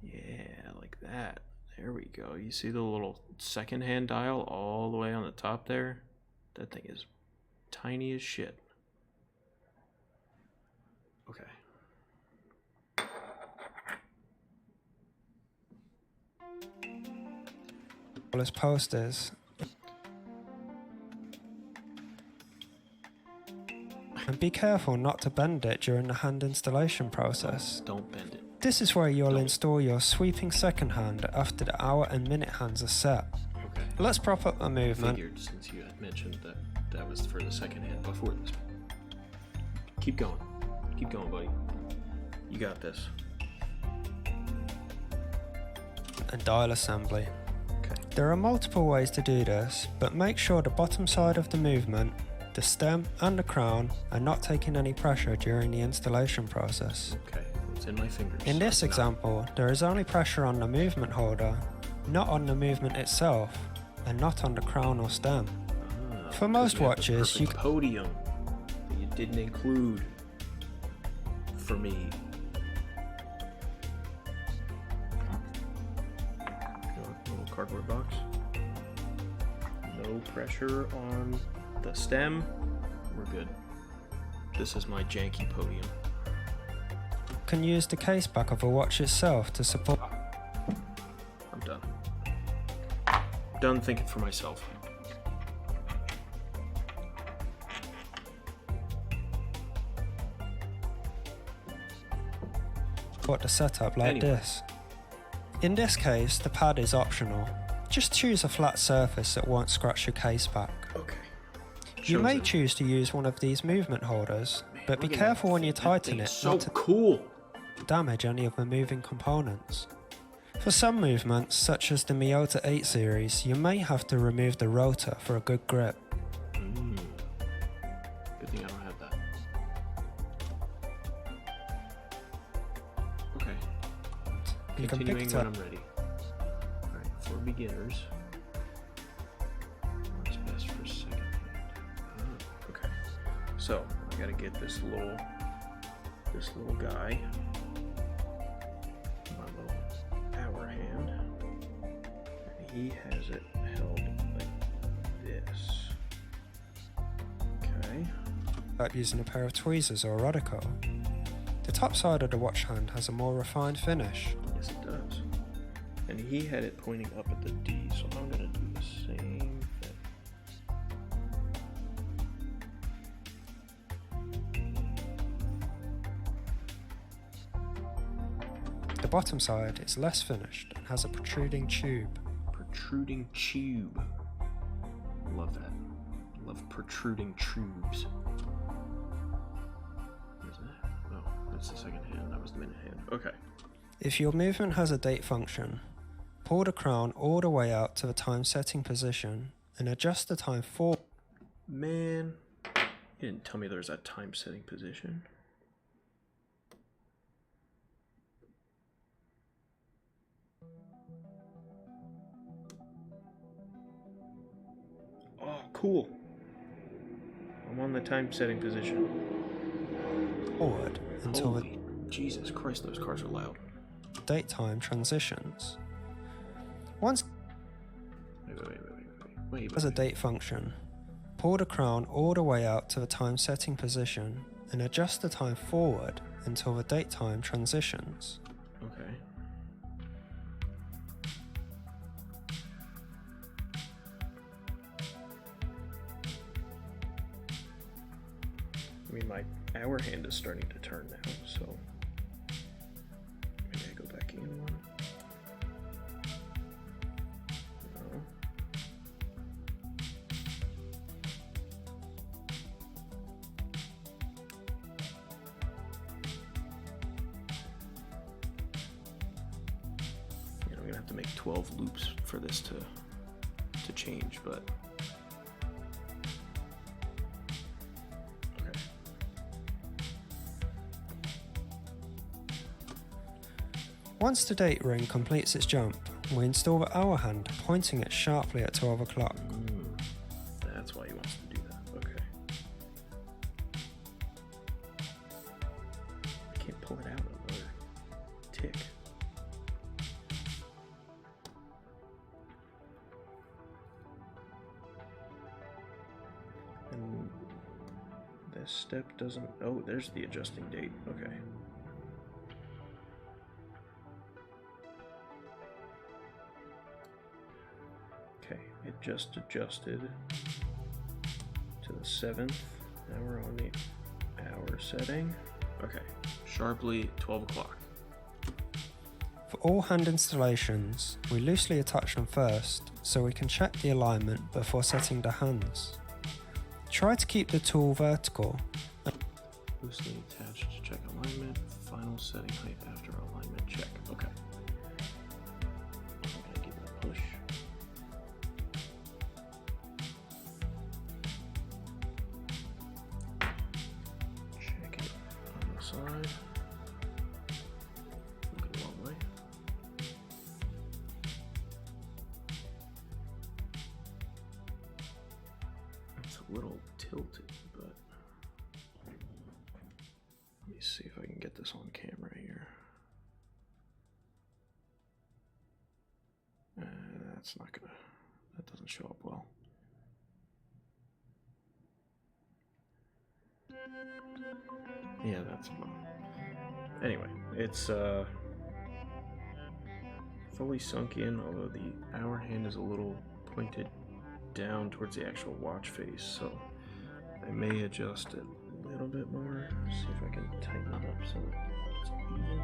Yeah, like that. There we go. You see the little second hand dial all the way on the top there? That thing is tiny as shit. Okay. as posters. And be careful not to bend it during the hand installation process. Don't bend it. This is where you'll install your sweeping second hand after the hour and minute hands are set. Okay. Let's prop up the movement. Figured, since you had mentioned that that was for the second hand before this. Keep going. Keep going, buddy. You got this. And dial assembly. Okay. There are multiple ways to do this, but make sure the bottom side of the movement, the stem and the crown are not taking any pressure during the installation process. Okay, it's in my fingers. In this example, there is only pressure on the movement holder, not on the movement itself, and not on the crown or stem. For most watches, you can podium that you didn't include for me. Little cardboard box. No pressure on the stem. We're good. This is my janky podium. use the case back of a watch itself to support. I'm done. Done thinking for myself. The setup like this. In this case, the pad is optional. Just choose a flat surface that won't scratch your case back. Okay. You may choose to use one of these movement holders, but be careful when you tighten it not to damage any of the moving components. For some movements, such as the Miyota 8 series, you may have to remove the rotor for a good grip. Good thing I don't have that. Okay. You can pick Continuing it when up. I'm ready. Alright, for beginners. What's best for second hand? Okay. So, I gotta get this little guy. My little hour hand. And he has it held like this. Okay. About using a pair of tweezers or a Rodico. The top side of the watch hand has a more refined finish. Yes, it does. And he had it pointing up at the D, so I'm gonna do the same thing. The bottom side is less finished and has a protruding tube. Protruding tube. Love that. Love protruding tubes. What is that? Oh, that's the second hand. That was the minute hand. Okay. If your movement has a date function, pull the crown all the way out to the time setting position and adjust the time forward. Man, you didn't tell me there's that time setting position. Oh, cool. I'm on the time setting position. Forward until Holy Jesus Christ, those cars are loud. the date time transitions. Once Wait. as a date function, pull the crown all the way out to the time setting position and adjust the time forward until the date time transitions. Okay. I mean, my hour hand is starting to turn now, so maybe I go back in one. No. I'm gonna have to make 12 loops for this to change, but okay. Once the date ring completes its jump, we install the hour hand, pointing it sharply at 12 o'clock. That's why he wants to do that. Okay. I can't pull it out another tick. And this step doesn't. Oh, there's the adjusting date. Okay. Okay, it just adjusted to the 7th. Now we're on the hour setting. Okay, sharply 12 o'clock. For all hand installations, we loosely attach them first so we can check the alignment before setting the hands. Try to keep the tool vertical. Loosely attached to check alignment. Final setting height after alignment check. Okay. I'm gonna give it a push. Check it on the side. Look a long way. It's a little tilted, but let me see if I can get this on camera here. That's not gonna, that doesn't show up well. Yeah, that's well. Anyway, it's fully sunk in, although the hour hand is a little pointed down towards the actual watch face, so I may adjust it a little bit more. See if I can tighten it up so it's even.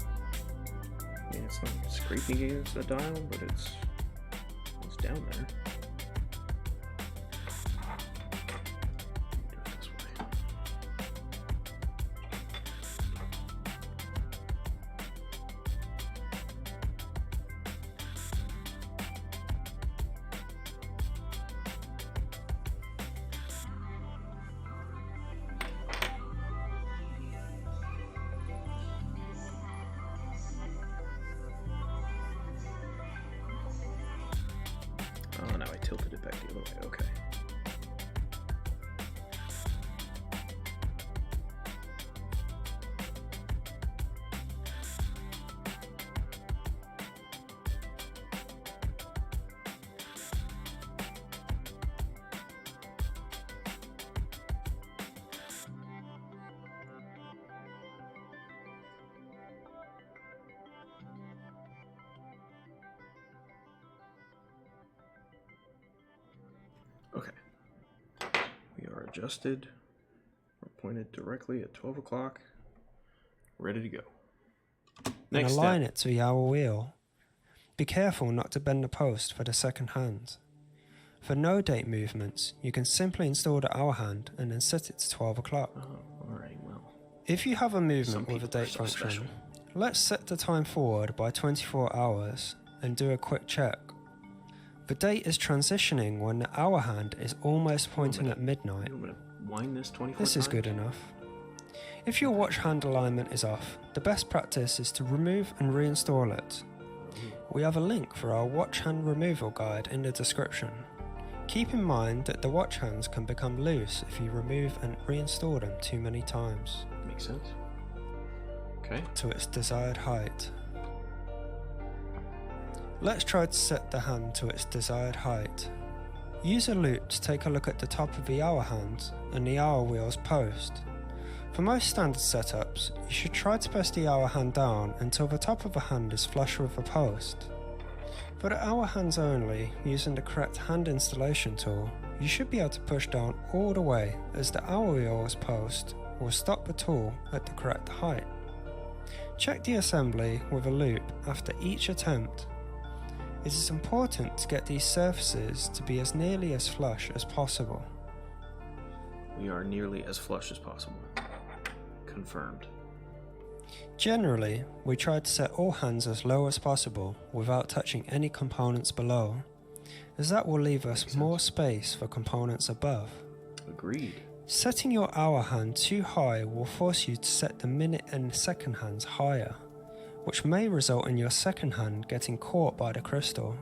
I mean, it's not scraping against the dial, but it's down there. Do it this way. Oh, now I tilted it back the other way. Okay. Okay. We are adjusted. We're pointed directly at 12 o'clock. Ready to go. Next And align step. it to the hour wheel. Be careful not to bend the post for the second hand. For no date movements, you can simply install the hour hand and then set it to 12 o'clock. Oh, alright, well. If you have a Some movement with a people are date so function, special. let's set the time forward by 24 hours and do a quick check. The date is transitioning when the hour hand is almost pointing at midnight. I'm going to wind this 24 This is times. good enough. If your watch hand alignment is off, the best practice is to remove and reinstall it. We have a link for our watch hand removal guide in the description. Keep in mind that the watch hands can become loose if you remove and reinstall them too many times. Makes sense. Okay. To its desired height. Let's try to set the hand to its desired height. Use a loupe to take a look at the top of the hour hand and the hour wheel's post. For most standard setups, you should try to press the hour hand down until the top of the hand is flush with the post. For the hour hands only, using the correct hand installation tool, you should be able to push down all the way, as the hour wheel's post will stop the tool at the correct height. Check the assembly with a loupe after each attempt. It is important to get these surfaces to be as nearly as flush as possible. We are nearly as flush as possible. Confirmed. Generally, we try to set all hands as low as possible without touching any components below, as that will leave us more space for components above. Agreed. Setting your hour hand too high will force you to set the minute and second hands higher, which may result in your second hand getting caught by the crystal.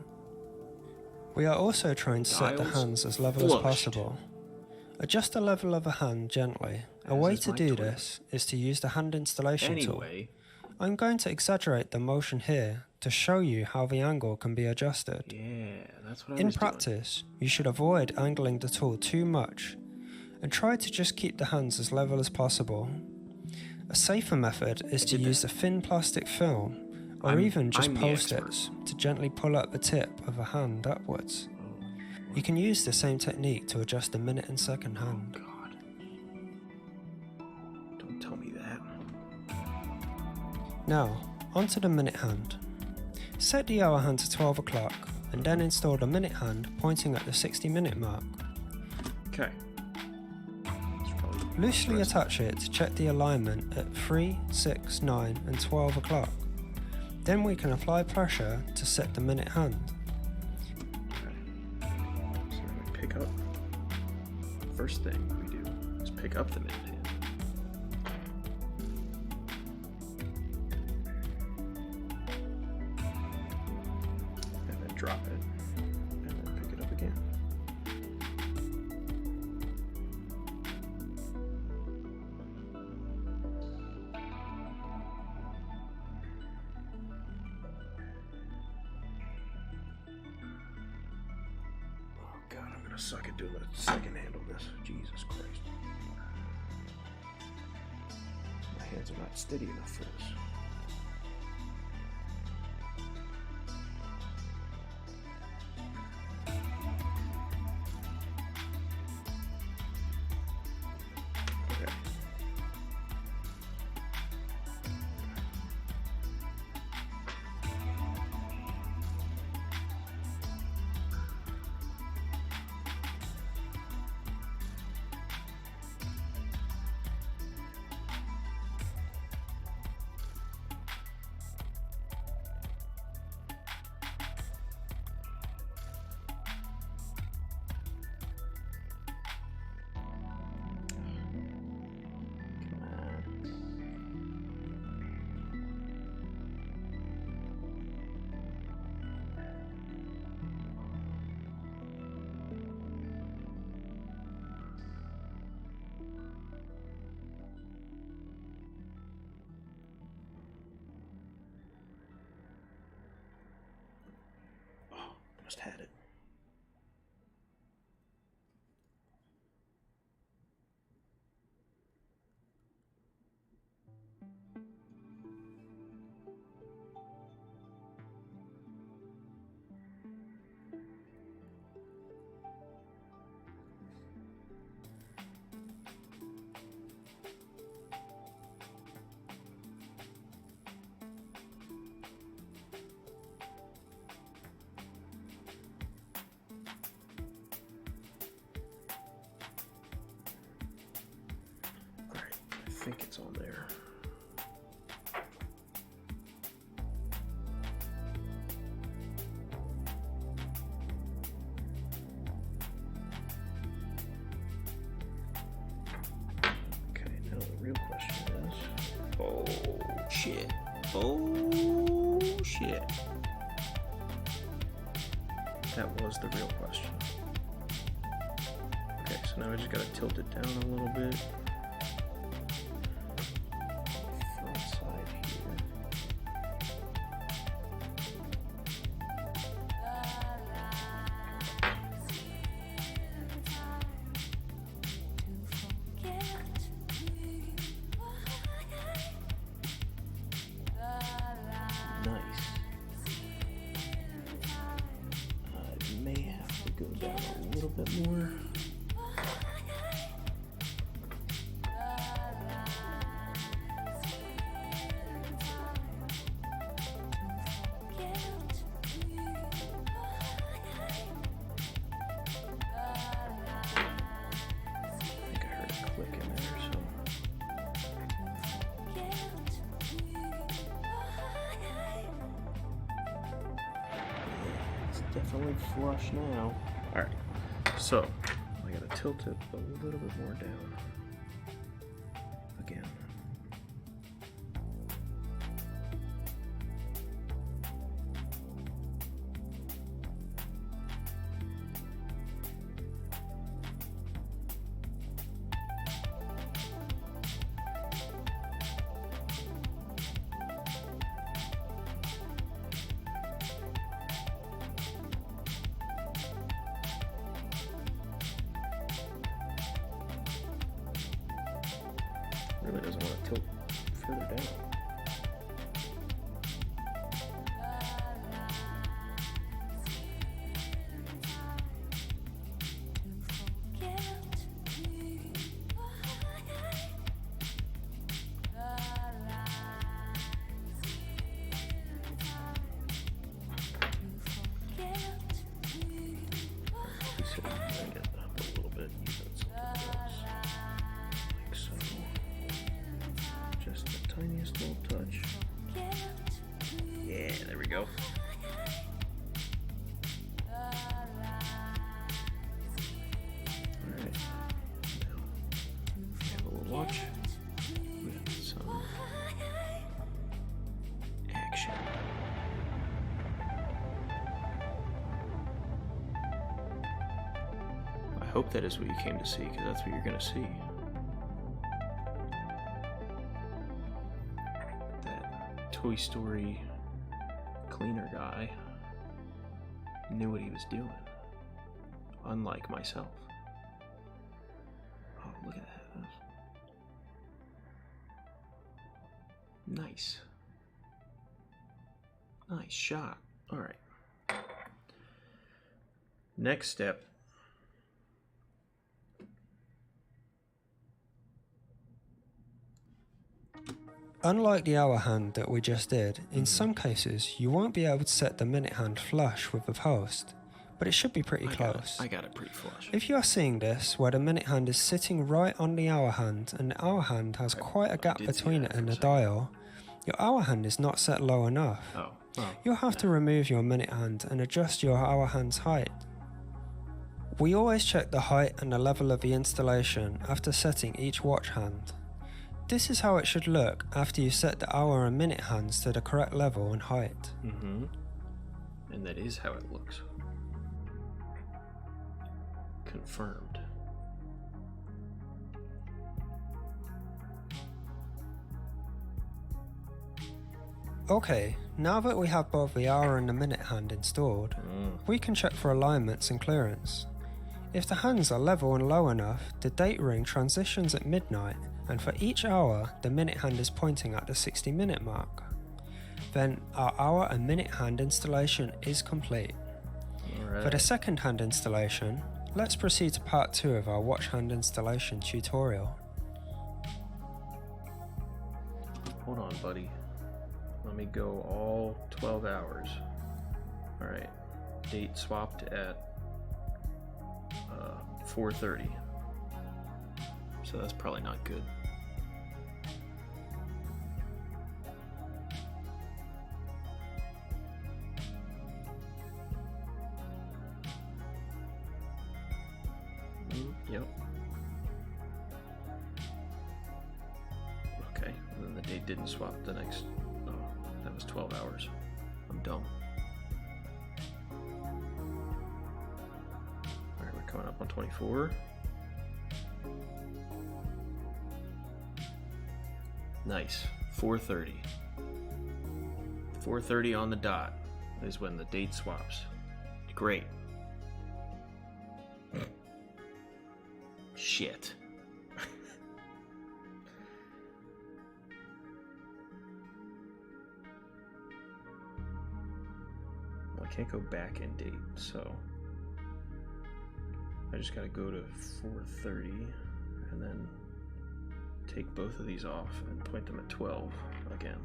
We are also trying to set the Dials hands as level as flushed. possible. Adjust the level of a hand gently. A As way is to my do twin. this is to use the hand installation tool. Anyway, I'm going to exaggerate the motion here to show you how the angle can be adjusted. yeah, that's what I In was practice, you should avoid angling the tool too much and try to just keep the hands as level as possible. A safer method is to did use a thin plastic film or even just I'm the post-its to gently pull up the tip of a hand upwards. You can use the same technique to adjust the minute and second hand. God. Don't tell me that. Now, onto the minute hand. Set the hour hand to 12 o'clock and then install the minute hand pointing at the 60-minute mark. Okay. Loosely attach it to check the alignment at 3, 6, 9 and 12 o'clock. Then we can apply pressure to set the minute hand. Okay. So we pick up. First thing we do is pick up the minute hand. And then drop it. And then pick it up again. God, I'm gonna suck at doing the second hand on this. Jesus Christ. My hands are not steady enough for this. Okay. Almost had it. I think it's on there. Okay, now the real question is, oh shit, oh shit. That was the real question. Okay, so now I just gotta tilt it down a little bit. Go down a little bit more. I think I heard a click in there, so. It's definitely flush now. Alright, so I gotta tilt it a little bit more down. Again. Really doesn't want to tilt further down. see, bring it up a little bit, use it something else. Like so. Just the tiniest little touch. Yeah, there we go. Alright. Now, have a little watch with some action. I hope that is what you came to see, because that's what you're going to see. That Toy Story cleaner guy knew what he was doing, unlike myself. Oh, look at that. Nice. Nice shot. Alright. Next step. Unlike the hour hand that we just did, in some cases you won't be able to set the minute hand flush with the post, but it should be pretty close. I got it pretty flush. If you are seeing this, where the minute hand is sitting right on the hour hand and the hour hand has quite a gap between it and the dial, your hour hand is not set low enough. You'll have to remove your minute hand and adjust your hour hand's height. We always check the height and the level of the installation after setting each watch hand. This is how it should look after you set the hour and minute hands to the correct level and height. And that is how it looks. Confirmed. Okay, now that we have both the hour and the minute hand installed, we can check for alignments and clearance. If the hands are level and low enough, the date ring transitions at midnight, and for each hour, the minute hand is pointing at the 60-minute mark. Then our hour and minute hand installation is complete. For the second hand installation, let's proceed to part 2 of our watch hand installation tutorial. Hold on, buddy. Let me go all 12 hours. Alright, date swapped at 4:30. So that's probably not good. Yep. Okay, and then the date didn't swap the next. Oh, that was 12 hours. I'm dumb. Alright, we're coming up on 24. Nice. 4:30. 4:30 on the dot is when the date swaps. Great. Shit. Well, I can't go back in date, so I just gotta go to 4:30 and then take both of these off and point them at 12 again.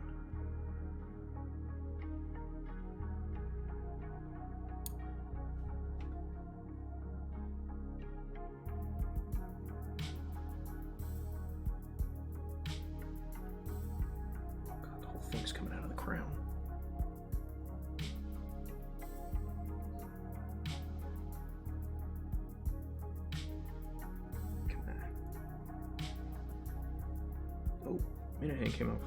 God, the whole thing's coming out of the crown. Oh, minute hand came off.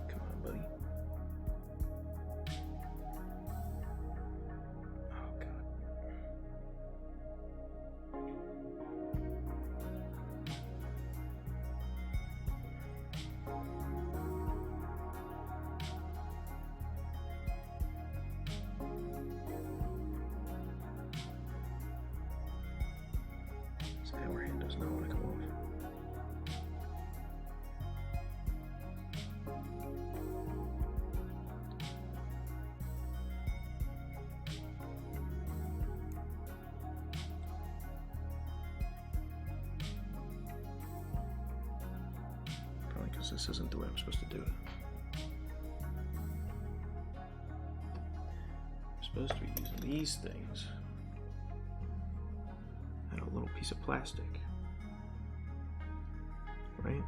Come on, buddy. Oh, God. This hour hand does not want to come off. this isn't the way I'm supposed to do it. I'm supposed to be using these things and a little piece of plastic, right?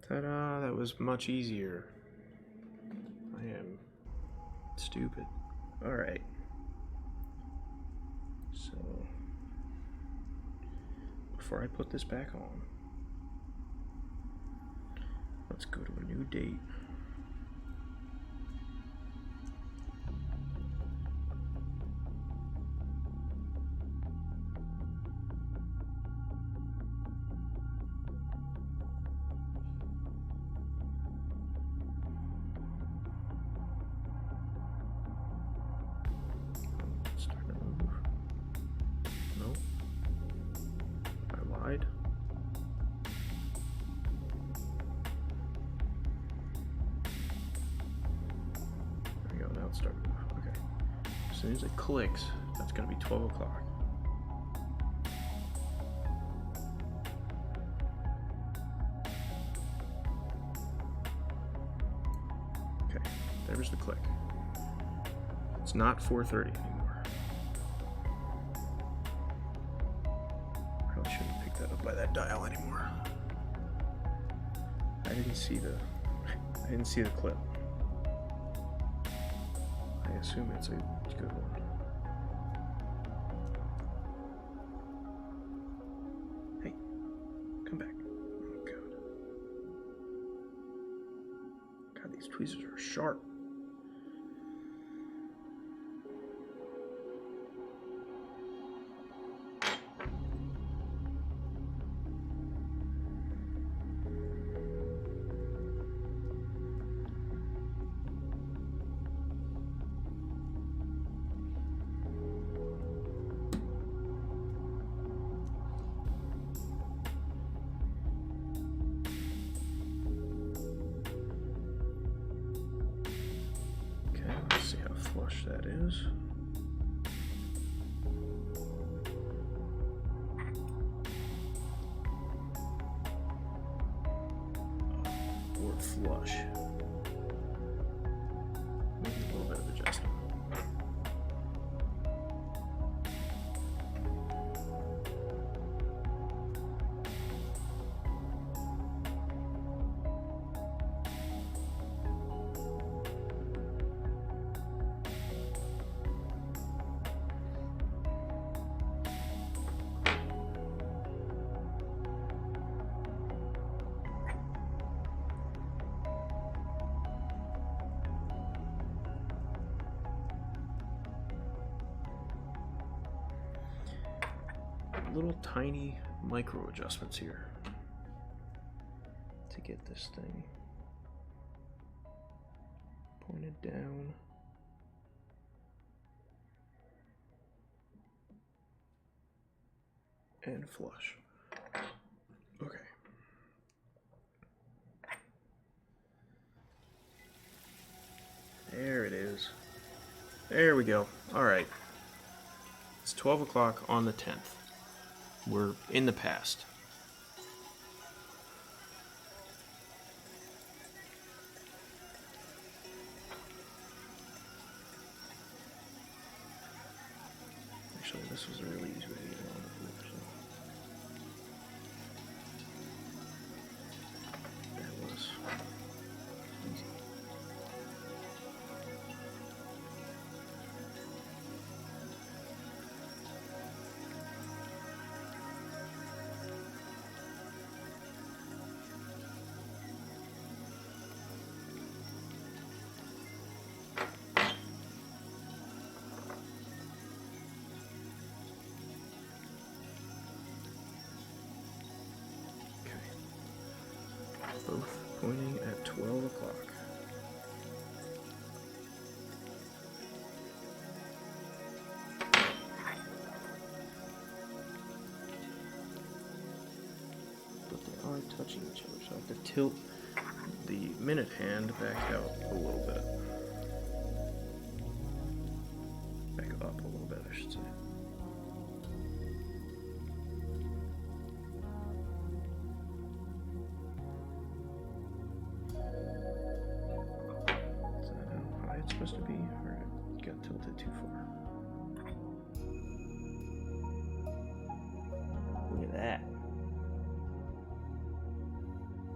Ta-da, that was much easier. I am stupid. Alright. So, before I put this back on, let's go to a new date. There we go, now it's starting to move. Okay. As soon as it clicks, that's going to be 12 o'clock. Okay, there's the click. It's not 4:30 anymore. Probably shouldn't pick that up by that dial anymore. I didn't see the clip. I assume it's a good one. Hey, come back. Oh god. God, these tweezers are sharp. Flush that is. Or flush. Maybe a little bit of adjustment. Little tiny micro adjustments here to get this thing pointed down. And flush. Okay. There it is. There we go. All right. It's 12 o'clock on the 10th. We're in the past. Actually, this was a really easy way to get it on the board, so. That was easy. Both pointing at 12 o'clock. But they are touching each other, so I have to tilt the minute hand back out a little bit. Back up a little bit, I should say. Is that how high it's supposed to be? Or it got tilted too far? Look at that.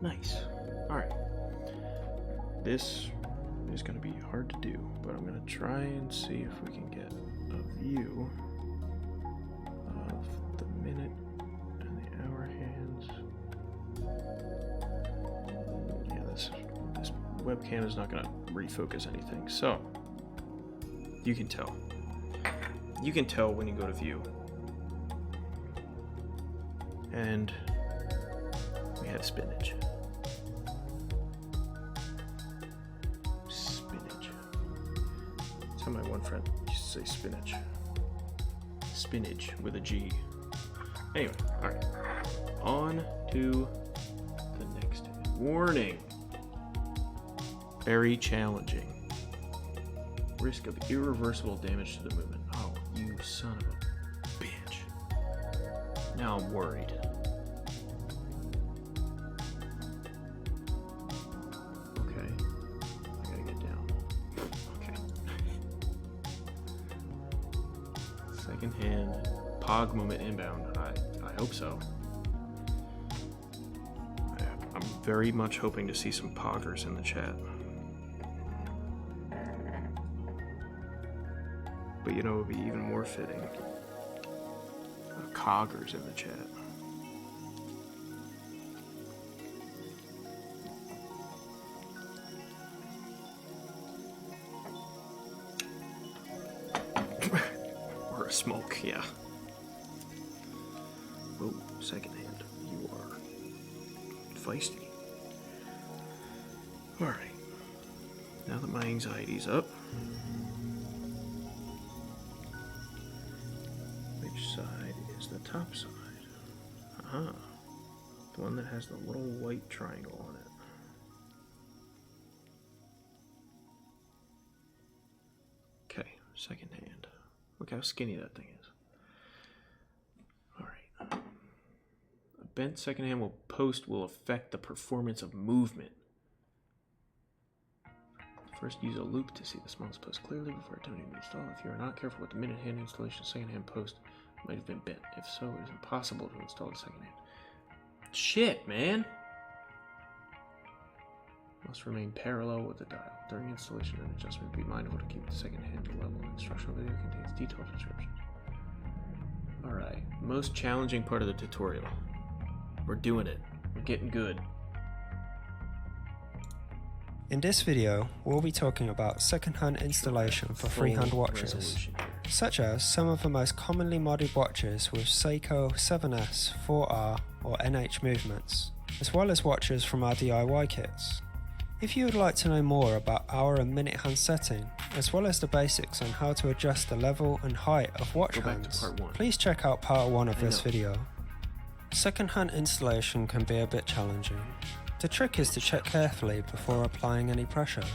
Nice. Alright. This is going to be hard to do, but I'm going to try and see if we can get a view of the minute and the hour hands. Yeah, this webcam is not going to refocus anything, so you can tell. You can tell when you go to view. And we have spinach. That's how my one friend used to say spinach. Spinach with a G. Anyway, alright. On to the next warning. Very challenging. Risk of irreversible damage to the movement. Oh, you son of a bitch. Now I'm worried. Okay. I gotta get down. Okay. Second hand. Pog movement inbound. I hope so. I'm very much hoping to see some poggers in the chat. But you know, it would be even more fitting. Coggers in the chat. Or a smoke, yeah. Oh, second hand. You are feisty. Alright. Now that my anxiety's up, which side is the top side? Aha. The one that has the little white triangle on it. Okay, second hand. Look how skinny that thing is. Alright. A bent second hand will affect the performance of movement. First, use a loop to see the smallest post clearly before attempting to install. If you are not careful with the minute hand installation, second hand post might have been bent. If so, it is impossible to install the second hand. Shit, man! Must remain parallel with the dial. During installation and adjustment, be mindful to keep the second hand level. Instructional video contains detailed descriptions. Alright, most challenging part of the tutorial. We're doing it. We're getting good. In this video, we'll be talking about second-hand installation for freehand watches, such as some of the most commonly modded watches with Seiko 7S, 4R or NH movements, as well as watches from our DIY kits. If you would like to know more about hour and minute hand setting, as well as the basics on how to adjust the level and height of watch hands, please check out part 1 of this video. Second-hand installation can be a bit challenging. The trick is to check carefully before applying any pressure.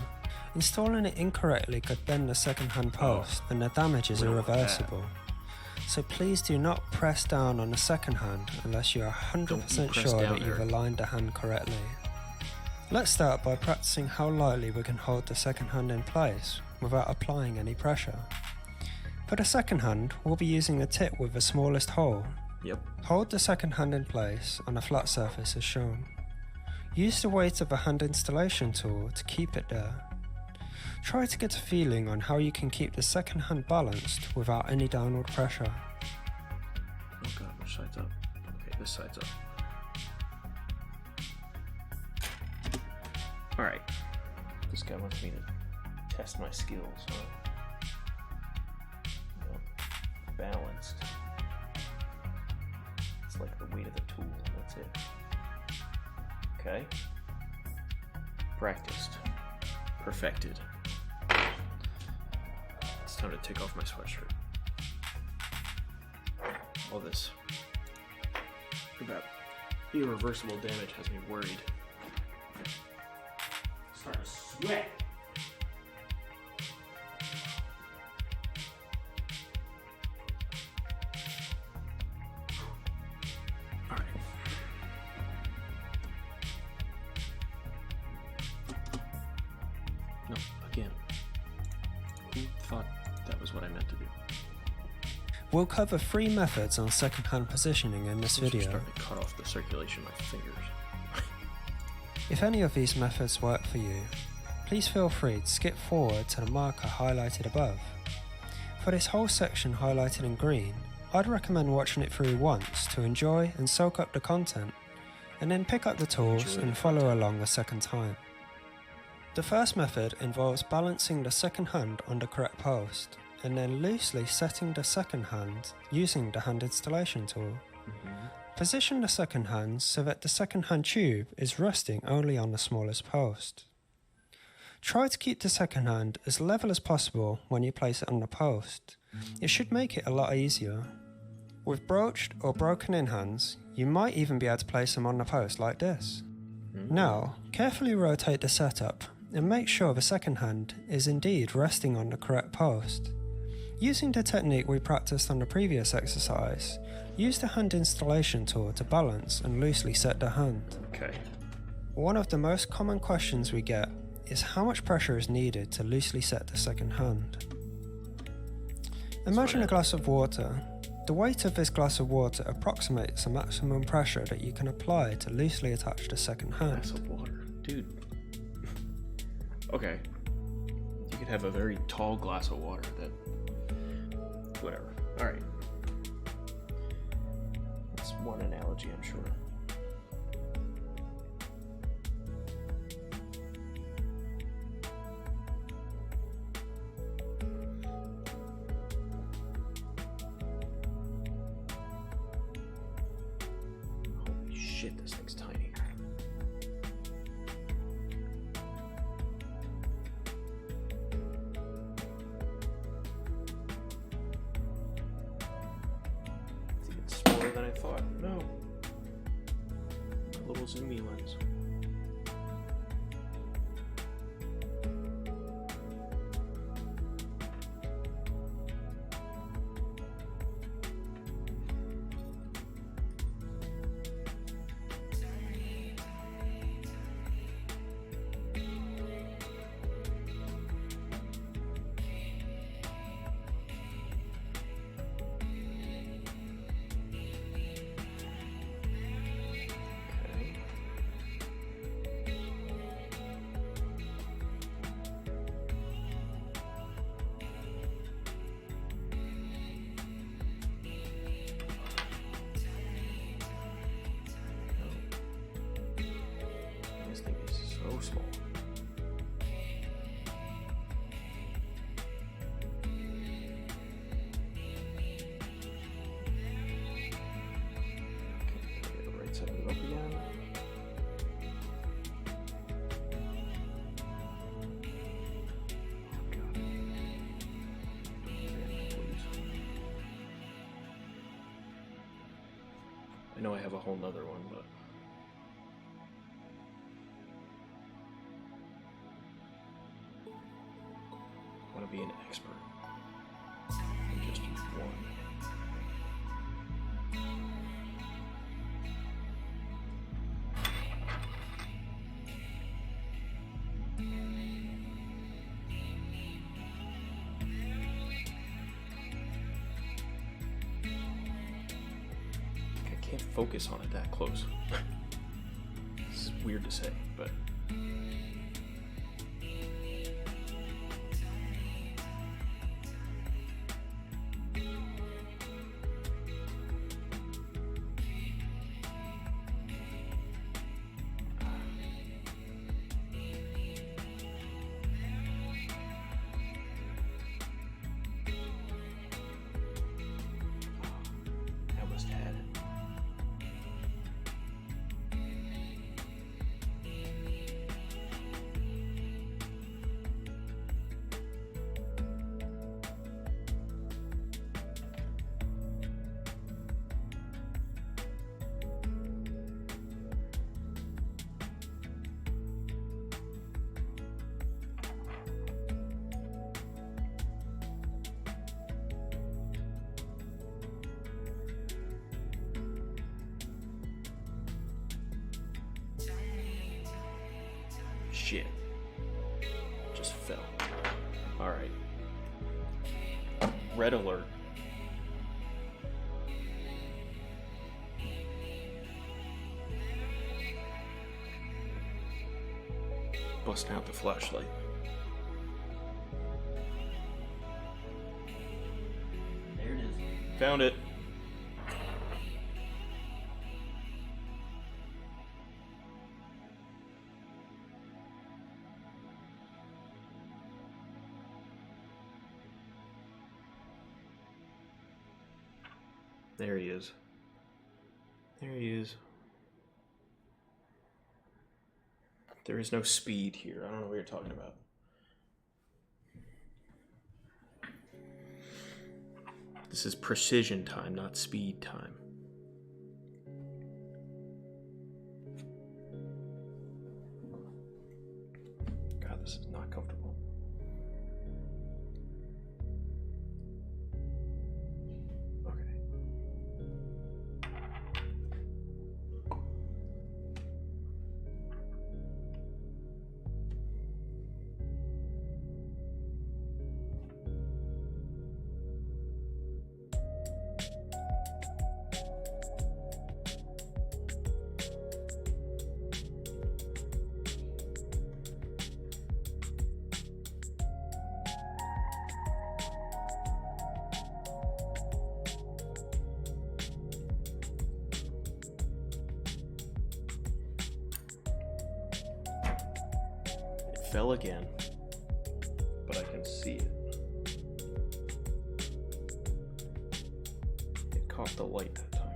Installing it incorrectly could bend the second-hand post and the damage is irreversible. So please do not press down on the second hand unless you are 100% sure that you've aligned the hand correctly. Let's start by practicing how lightly we can hold the second hand in place without applying any pressure. For the second hand, we'll be using the tip with the smallest hole. Hold the second hand in place on a flat surface as shown. Use the weight of a hand installation tool to keep it there. Try to get a feeling on how you can keep the second hand balanced without any downward pressure. Oh god, which side's up? Okay, this side's up. Alright. This guy wants me to test my skills, huh? Well, balanced. It's like the weight of the tool, that's it. Okay. Practiced. Perfected. It's time to take off my sweatshirt. All this about irreversible damage has me worried. Start to sweat. All right. No, again. Who thought that was what I meant to do? We'll cover 3 methods on second-hand positioning in this I'm video. starting to cut off the circulation in my fingers. If any of these methods work for you, please feel free to skip forward to the marker highlighted above. For this whole section highlighted in green, I'd recommend watching it through once to enjoy and soak up the content, and then pick up the tools and follow along a second time. The first method involves balancing the second hand on the correct post, and then loosely setting the second hand using the hand installation tool. Position the second hand so that the second hand tube is resting only on the smallest post. Try to keep the second hand as level as possible when you place it on the post. It should make it a lot easier. With broached or broken in hands, you might even be able to place them on the post like this. Now, carefully rotate the setup and make sure the second hand is indeed resting on the correct post. Using the technique we practiced on the previous exercise, use the hand installation tool to balance and loosely set the hand. Okay. One of the most common questions we get is how much pressure is needed to loosely set the second hand. Imagine a glass of water. The weight of this glass of water approximates the maximum pressure that you can apply to loosely attach the second hand. Glass of water. Dude. Okay. You could have a very tall glass of water that... Whatever. Alright. That's one analogy, I'm sure. Holy shit, this thing's tiny. It's even smaller than I thought. No. My little zoomy lens. Okay. This thing is so small. Okay, get the right side of it up again. Oh god. Man, please. I know I have a whole nother one, but I want to be an expert. I just use one. I can't focus on it that close. It's weird to say, but I almost had it. shit. Just fell. Alright. Red alert. Busting out the flashlight. There it is. Found it. There he is. There he is. There is no speed here. I don't know what you're talking about. This is precision time, not speed time. God, this is not comfortable. Okay. Fell again, but I can see it. It caught the light that time.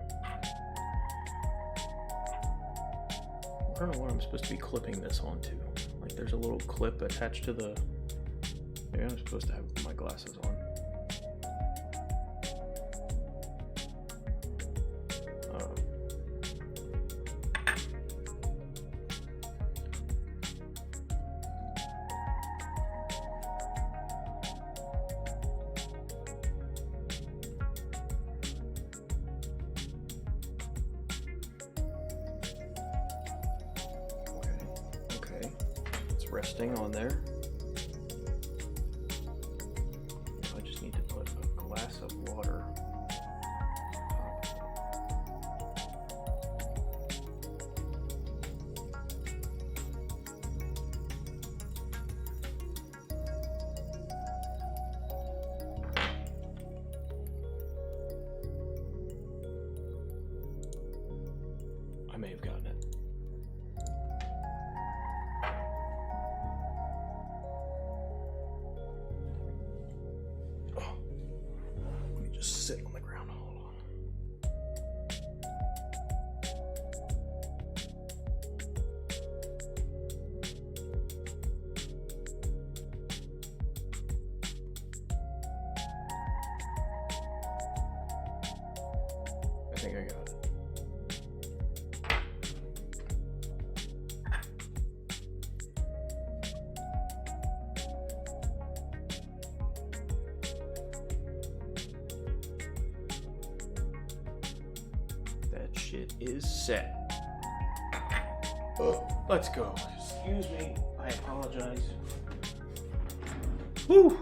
I don't know what I'm supposed to be clipping this onto. Like there's a little clip attached to the... Maybe I'm supposed to have my glasses on. Resting on there. I just need to put a glass of water on top. I may have gotten it. Sit on the ground. Hold on. I think I got it. Shit is set. Let's go. Excuse me. I apologize. Whew.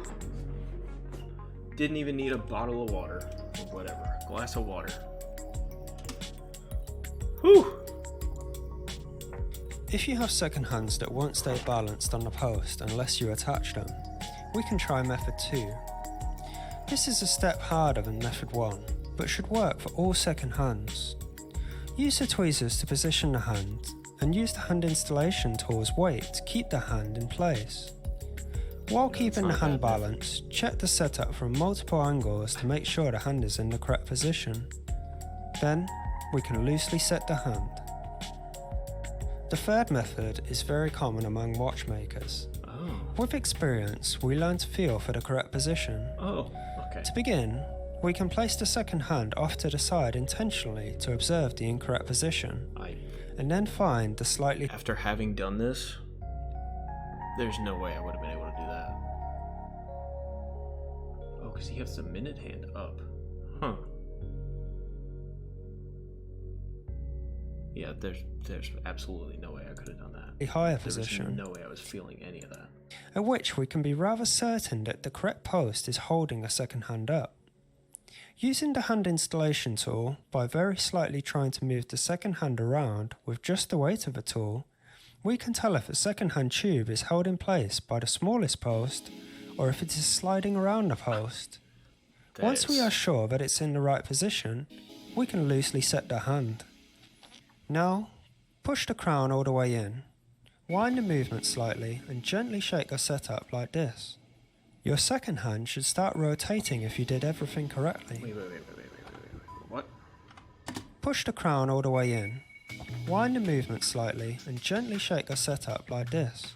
Didn't even need a bottle of water. Or whatever. Glass of water. Whew. If you have second hands that won't stay balanced on the post unless you attach them, we can try method 2. This is a step harder than method 1, but should work for all second hands. Use the tweezers to position the hand, and use the hand installation tool's weight to keep the hand in place. While keeping the hand balanced, check the setup from multiple angles to make sure the hand is in the correct position. Then, we can loosely set the hand. The third method is very common among watchmakers. Oh. With experience, we learn to feel for the correct position. Oh, okay. To begin, we can place the second hand off to the side intentionally to observe the incorrect position, and then find the slightly... After having done this, there's no way I would have been able to do that. Oh, because he has the minute hand up. Huh. Yeah, there's absolutely no way I could have done that. The higher There was position, no way I was feeling any of that. at which we can be rather certain that the correct post is holding a second hand up. Using the hand installation tool, by very slightly trying to move the second hand around with just the weight of the tool, we can tell if a second hand tube is held in place by the smallest post or if it is sliding around the post. Once we are sure that it's in the right position, we can loosely set the hand. Now, push the crown all the way in, wind the movement slightly and gently shake the setup like this. Your second hand should start rotating if you did everything correctly. Wait. What? Push the crown all the way in, wind the movement slightly and gently shake the setup like this.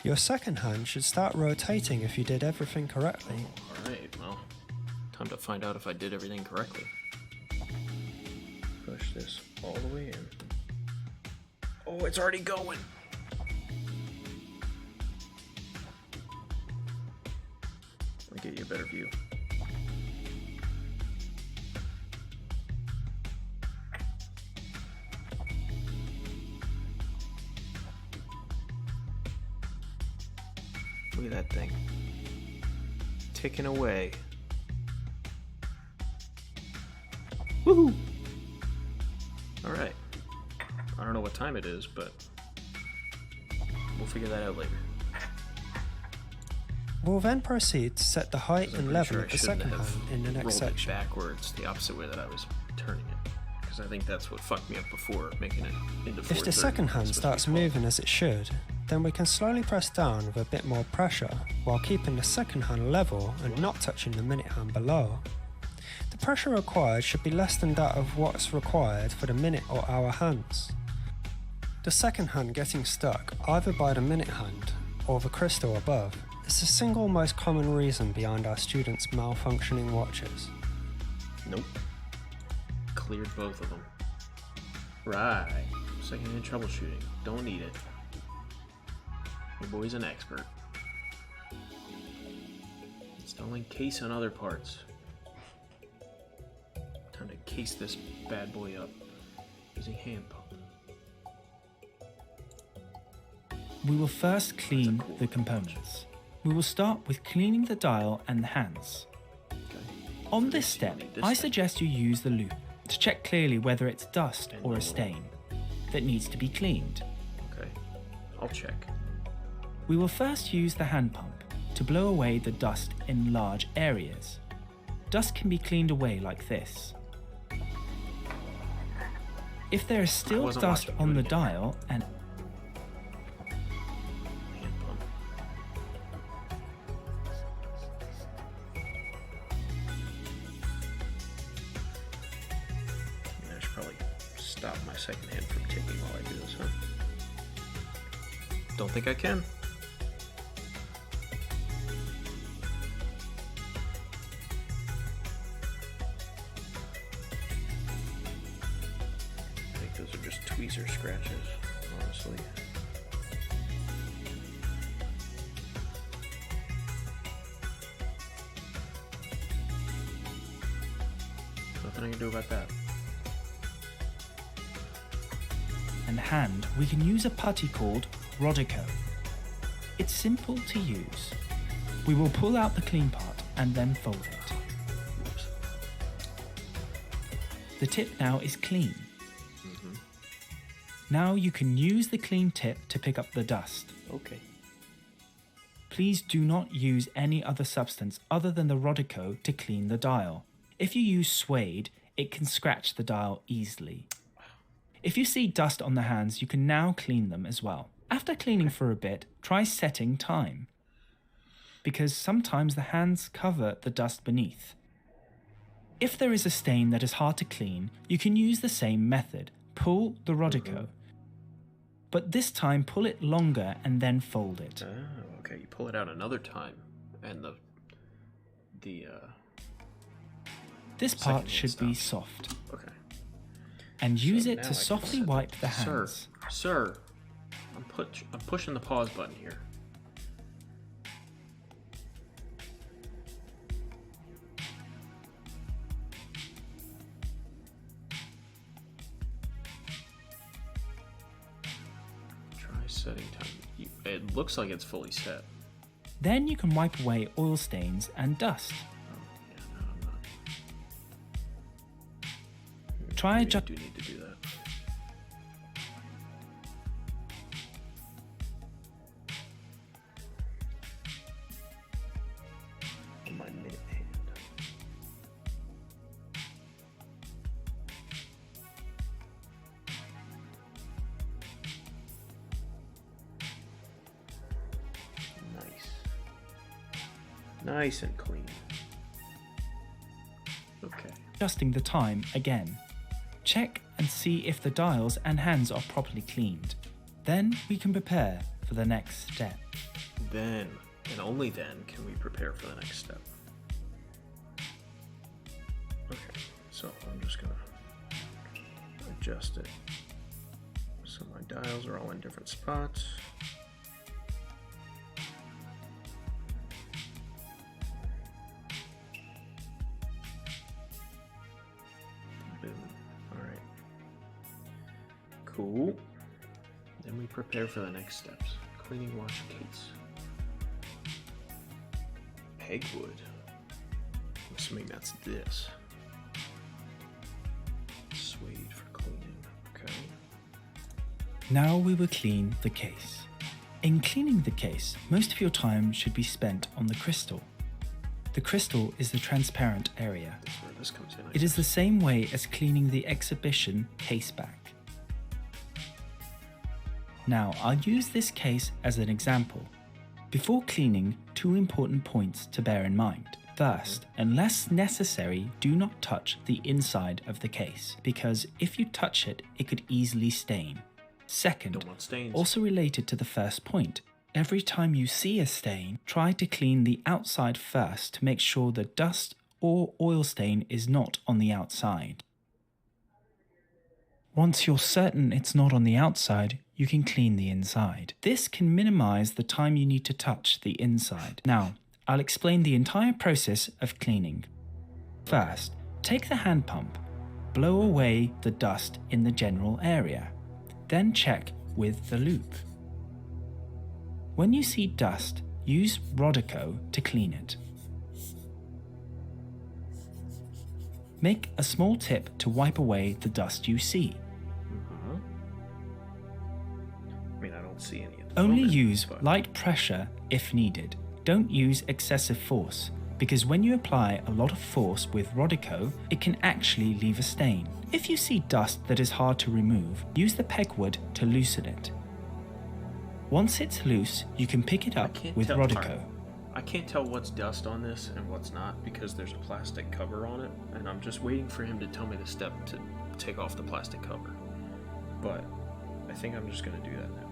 Your second hand should start rotating if you did everything correctly. Alright, well, time to find out if I did everything correctly. Push this all the way in. Oh, it's already going! Let me get you a better view. Look at that thing. Ticking away. Woohoo! Alright. I don't know what time it is, but we'll figure that out later. We'll then proceed to set the height and level of the second hand in the next rolled it section. backwards, the opposite way that I was turning it. Because I think that's what fucked me up before, making it into 430. If the second hand It's supposed starts to be 12. moving as it should, then we can slowly press down with a bit more pressure while keeping the second hand level and not touching the minute hand below. The pressure required should be less than that of what's required for the minute or hour hands. The second hand getting stuck either by the minute hand or the crystal above is the single most common reason behind our students' malfunctioning watches. Nope. Cleared both of them. Right. Second-hand troubleshooting. Don't need it. Your boy's an expert. Installing case on other parts. Time to case this bad boy up using hand pump. We will first clean cool the components. We will start with cleaning the dial and the hands. Okay. On For this you'll step, need this I thing. suggest you use the loop to check clearly whether it's dust And or the a stain that needs to be cleaned. Okay. I'll check. We will first use the hand pump to blow away the dust in large areas. Dust can be cleaned away like this. If there is still wasn't dust watching. on Do the it again. dial and Hand pump. I should probably stop my second hand from ticking while I do this, huh? Don't think I can. I think those are just tweezer scratches, honestly. Nothing I can do about that. and hand, we can use a putty called Rodico. It's simple to use. We will pull out the clean part and then fold it. Whoops. The tip now is clean. Now you can use the clean tip to pick up the dust. Okay. Please do not use any other substance other than the Rodico to clean the dial. If you use suede, it can scratch the dial easily. If you see dust on the hands, you can now clean them as well. After cleaning for a bit, try setting time, because sometimes the hands cover the dust beneath. If there is a stain that is hard to clean, you can use the same method. Pull the Rodico, but this time pull it longer and then fold it. Oh, okay. You pull it out another time, and This part second should be stops. soft, okay. and use So it now to I can softly set wipe the Sir, hands. sir, I'm pushing the pause button here. setting time. It looks like it's fully set. Then you can wipe away oil stains and dust. Oh, yeah, no, I'm not. Try Maybe I adjust. do need to do that. On my minute hand. Nice. Nice and clean. Okay. Adjusting the time again. Check and see if the dials and hands are properly cleaned. Then we can prepare for the next step. Then, and only then, can we prepare for the next step. Okay, so I'm just gonna adjust it so my dials are all in different spots. Boom. Alright. Cool. Then we prepare for the next steps. Cleaning wash case. Pegwood. I'm assuming that's this. Suede for cleaning. Okay. Now we will clean the case. In cleaning the case, most of your time should be spent on the crystal. The crystal is the transparent area. That's where this comes in. It is the same way as cleaning the exhibition case back. Now I'll use this case as an example. Before cleaning, two important points to bear in mind. First, unless necessary, do not touch the inside of the case, because if you touch it, it could easily stain. Second, Don't want stains. also related to the first point, every time you see a stain, try to clean the outside first to make sure the dust or oil stain is not on the outside. Once you're certain it's not on the outside, you can clean the inside. This can minimize the time you need to touch the inside. Now, I'll explain the entire process of cleaning. First, take the hand pump, blow away the dust in the general area. Then check with the loop. When you see dust, use Rodico to clean it. Make a small tip to wipe away the dust you see. I mean, I don't see any at the Only moment, use but light pressure if needed. Don't use excessive force, because when you apply a lot of force with Rodico, it can actually leave a stain. If you see dust that is hard to remove, use the pegwood to loosen it. Once it's loose, you can pick it I up can't with tell- Rodico. I can't tell what's dust on this and what's not because there's a plastic cover on it, and I'm just waiting for him to tell me the step to take off the plastic cover. But I think I'm just gonna do that now.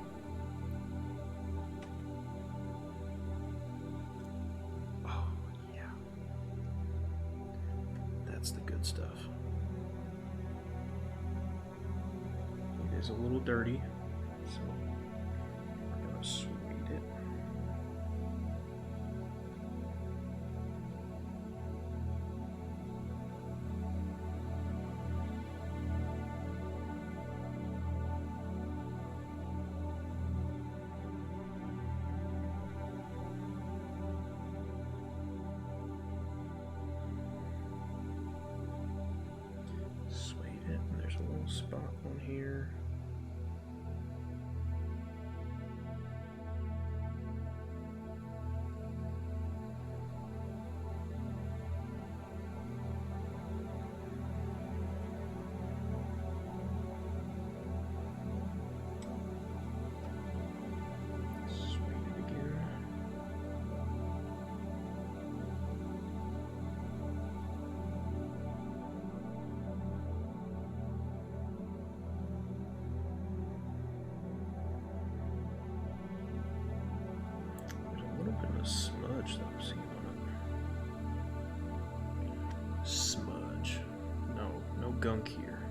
Oh, yeah. That's the good stuff. It is a little dirty, so we're gonna sweep it. Suede it, and there's a little spot on here. Suede it again. There's a little bit of a smudge that I'm seeing on it. Smudge. No gunk here.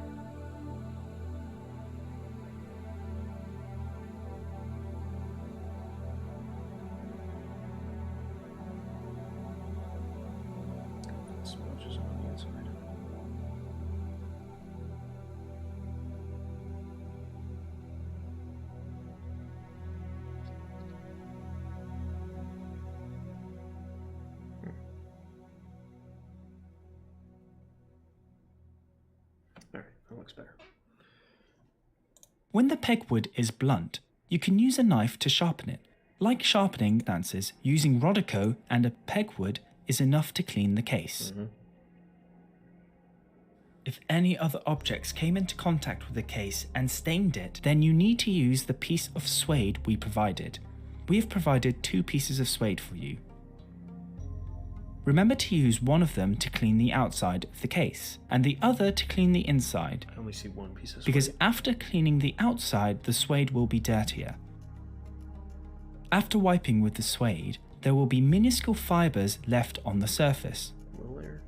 Smudge is on the inside. looks better. When the pegwood is blunt, you can use a knife to sharpen it. Like sharpening stances, using Rodico and a pegwood is enough to clean the case. If any other objects came into contact with the case and stained it, then you need to use the piece of suede we provided. We have provided 2 pieces of suede for you. Remember to use one of them to clean the outside of the case, and the other to clean the inside. I only see one piece of suede. Because after cleaning the outside, the suede will be dirtier. After wiping with the suede, there will be minuscule fibres left on the surface. Will there?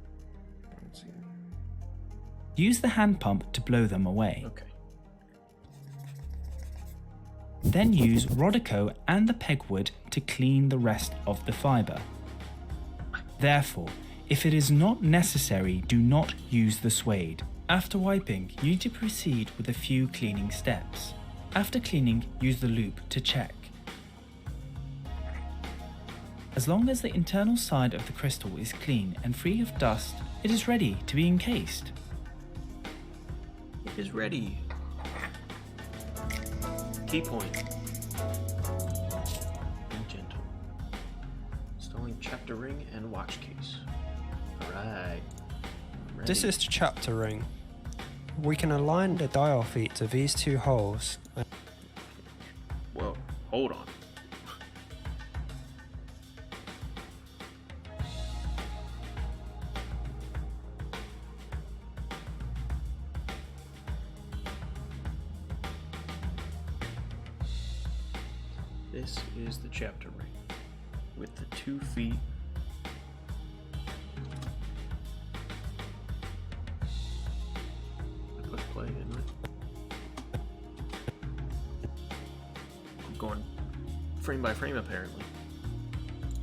Let's see. Use the hand pump to blow them away. Okay. Then use Rodico and the pegwood to clean the rest of the fibre. Therefore, if it is not necessary, do not use the suede. After wiping, you need to proceed with a few cleaning steps. After cleaning, use the loop to check. As long as the internal side of the crystal is clean and free of dust, it is ready to be encased. It is ready. Key point. Be gentle. Installing chapter ring and watch case. Alright. This is the chapter ring. We can align the dial feet to these 2 holes. Whoa, hold on. This is the chapter ring with the 2 feet. I push play, didn't I? I'm going frame by frame apparently.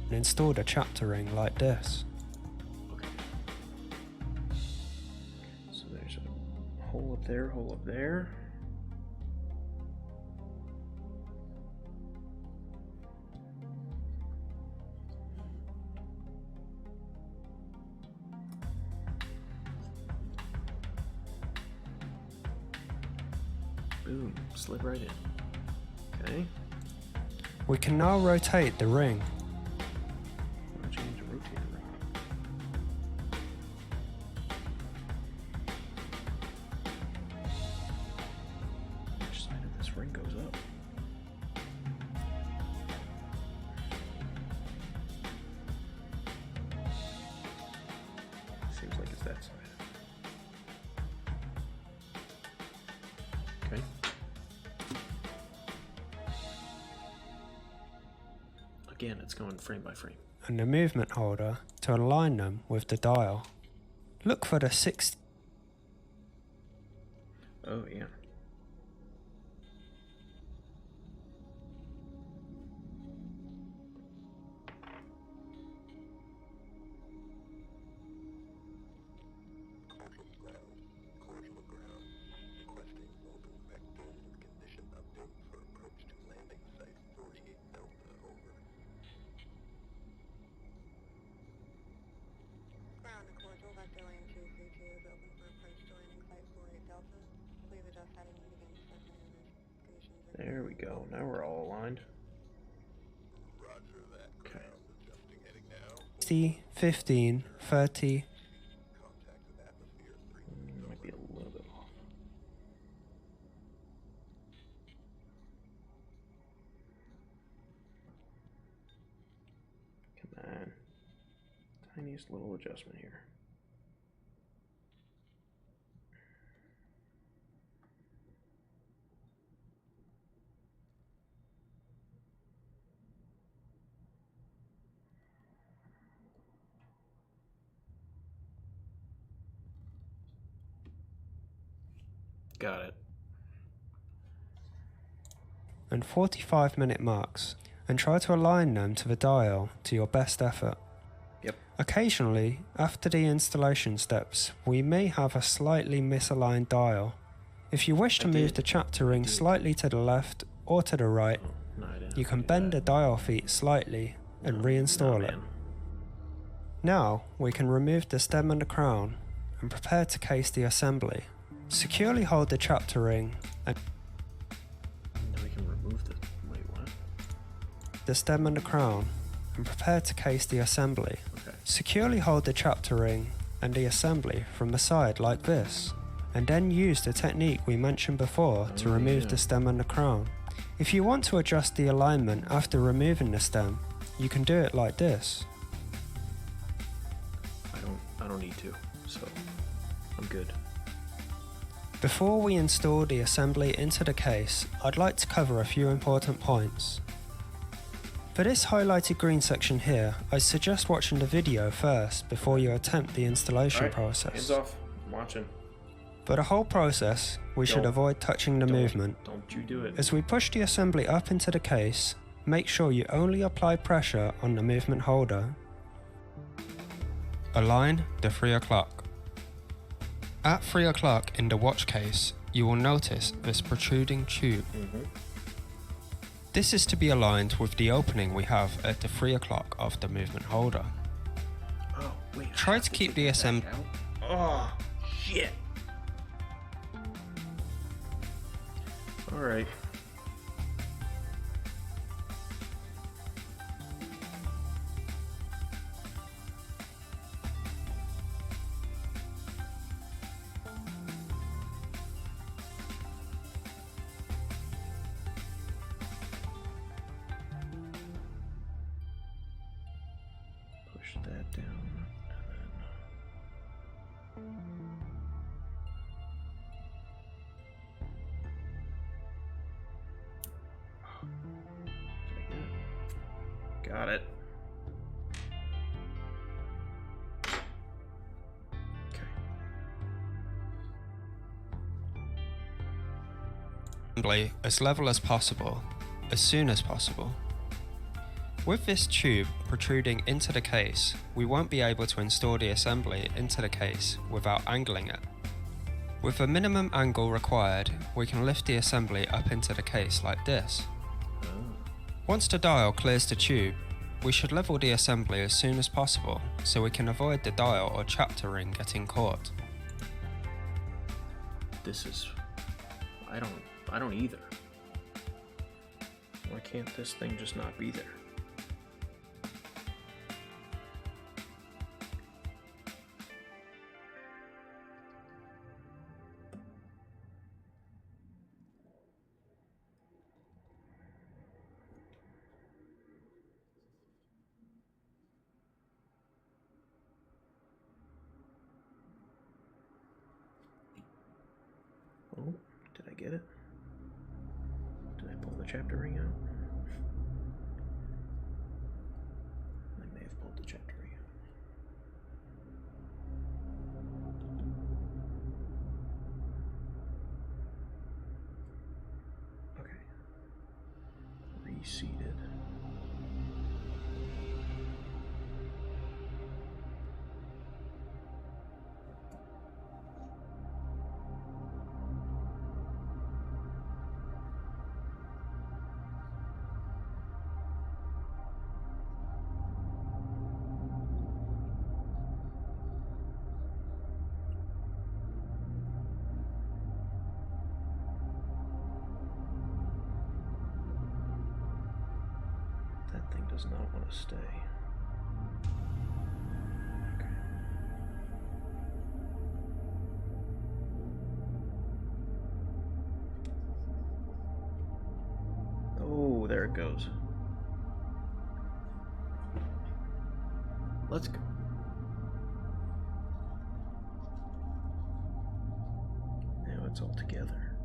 And install the chapter ring like this. Okay. So there's a hole up there, hole up there. Boom, slid right in. Okay. We can now rotate the ring. Change to rotate the ring. Which side of this ring goes up? Seems like it's that side. Okay. Again, it's going frame by frame. And the movement holder to align them with the dial. Look for the 60. Oh, yeah. There we go. Now we're all aligned. Okay. 60, 15, 30. Might be a little bit off. Come on. Tiniest little adjustment here. Got it. And 45-minute marks, and try to align them to the dial to your best effort. Yep. Occasionally, after the installation steps, we may have a slightly misaligned dial. If you wish to move the chapter ring slightly to the left or to the right, No, I didn't you can do bend that. the dial feet slightly and reinstall it. Man. Now we can remove the stem and the crown and prepare to case the assembly. Securely hold the chapter ring and Then we can remove the... Wait, what? the stem and the crown and prepare to case the assembly. Okay. Securely hold the chapter ring and the assembly from the side like this, and then use the technique we mentioned before to remove the stem and the crown. If you want to adjust the alignment after removing the stem, you can do it like this. I don't need to, so I'm good. Before we install the assembly into the case, I'd like to cover a few important points. For this highlighted green section here, I suggest watching the video first before you attempt the installation process. Hands off. I'm watching. For the whole process, we should avoid touching the movement. Don't you do it. As we push the assembly up into the case, make sure you only apply pressure on the movement holder. Align the 3 o'clock. At 3 o'clock in the watch case, you will notice this protruding tube. This is to be aligned with the opening we have at the 3 o'clock of the movement holder. Oh, wait. Try to keep the assembly. Oh, shit. Alright. Push that down, and then... Got it. Okay. Assembly as level as possible, as soon as possible. With this tube protruding into the case, we won't be able to install the assembly into the case without angling it. With the minimum angle required, we can lift the assembly up into the case like this. Once the dial clears the tube, we should level the assembly as soon as possible so we can avoid the dial or chapter ring getting caught. This is... I don't either. Why can't this thing just not be there? Oh, did I get it? Did I pull the chapter ring out? I may have pulled the chapter ring out. Okay. Reseated. That thing does not want to stay. Okay. Oh, there it goes. Let's go. Now it's all together.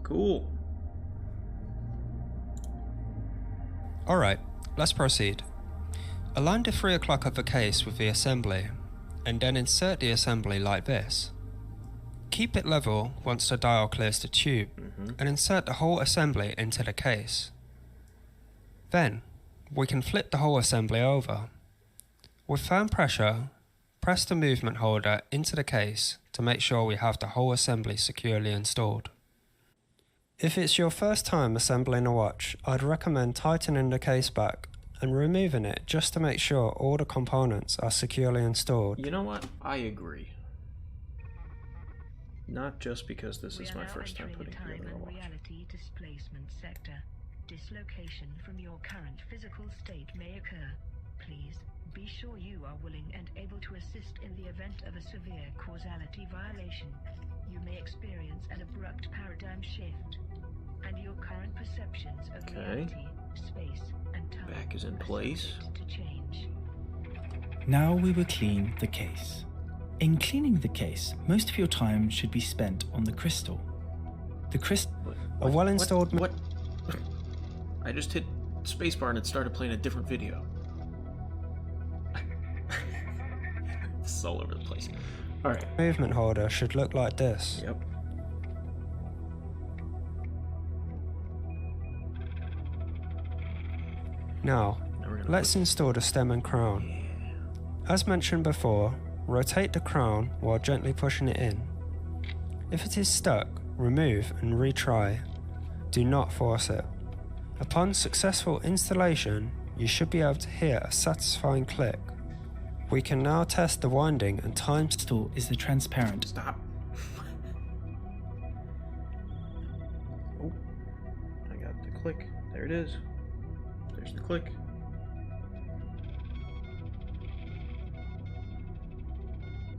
Cool. Alright, let's proceed. Align the 3 o'clock of the case with the assembly, and then insert the assembly like this. Keep it level once the dial clears the tube, and insert the whole assembly into the case. Then, we can flip the whole assembly over. With firm pressure, press the movement holder into the case to make sure we have the whole assembly securely installed. If it's your first time assembling a watch, I'd recommend tightening the case back and removing it just to make sure all the components are securely installed. You know what? I agree. Not just because this is my first time entering putting a time together a and watch. reality displacement sector. Dislocation from your current physical state may occur. Please be sure you are willing and able to assist in the event of a severe causality violation. You may experience an abrupt paradigm shift, and your current perceptions of reality, space, and time Back is in are place. subject to change. Now we will clean the case. In cleaning the case, most of your time should be spent on the crystal. The crystal. A well-installed... What? I just hit spacebar and it started playing a different video. This is all over the place. Alright. movement holder should look like this. Yep. Now, Now we're gonna let's install the stem and crown. As mentioned before, rotate the crown while gently pushing it in. If it is stuck, remove and retry. Do not force it. Upon successful installation, you should be able to hear a satisfying click. We can now test the winding and time. Crystal is the transparent. Stop. Oh, I got the click. There it is. There's the click.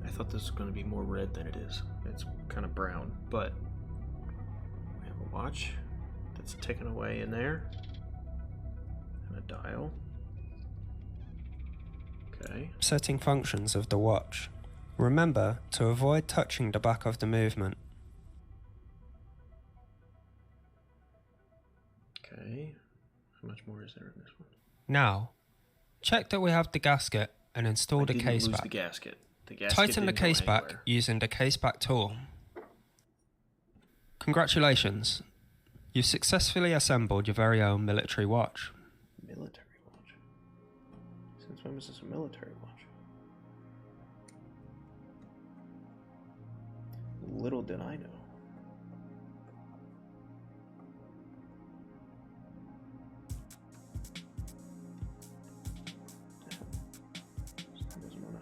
I thought this was going to be more red than it is. It's kind of brown, but we have a watch that's ticking away in there, and a dial. Okay. Setting functions of the watch. Remember to avoid touching the back of the movement. Okay. How much more is there in this one? Now, check that we have the gasket and install the I didn't case lose back. the gasket. The gasket Tighten the didn't go case back anywhere. using the case back tool. Congratulations, you've successfully assembled your very own military watch. Military watch. Since when was this a military watch? Little did I know. Doesn't wanna...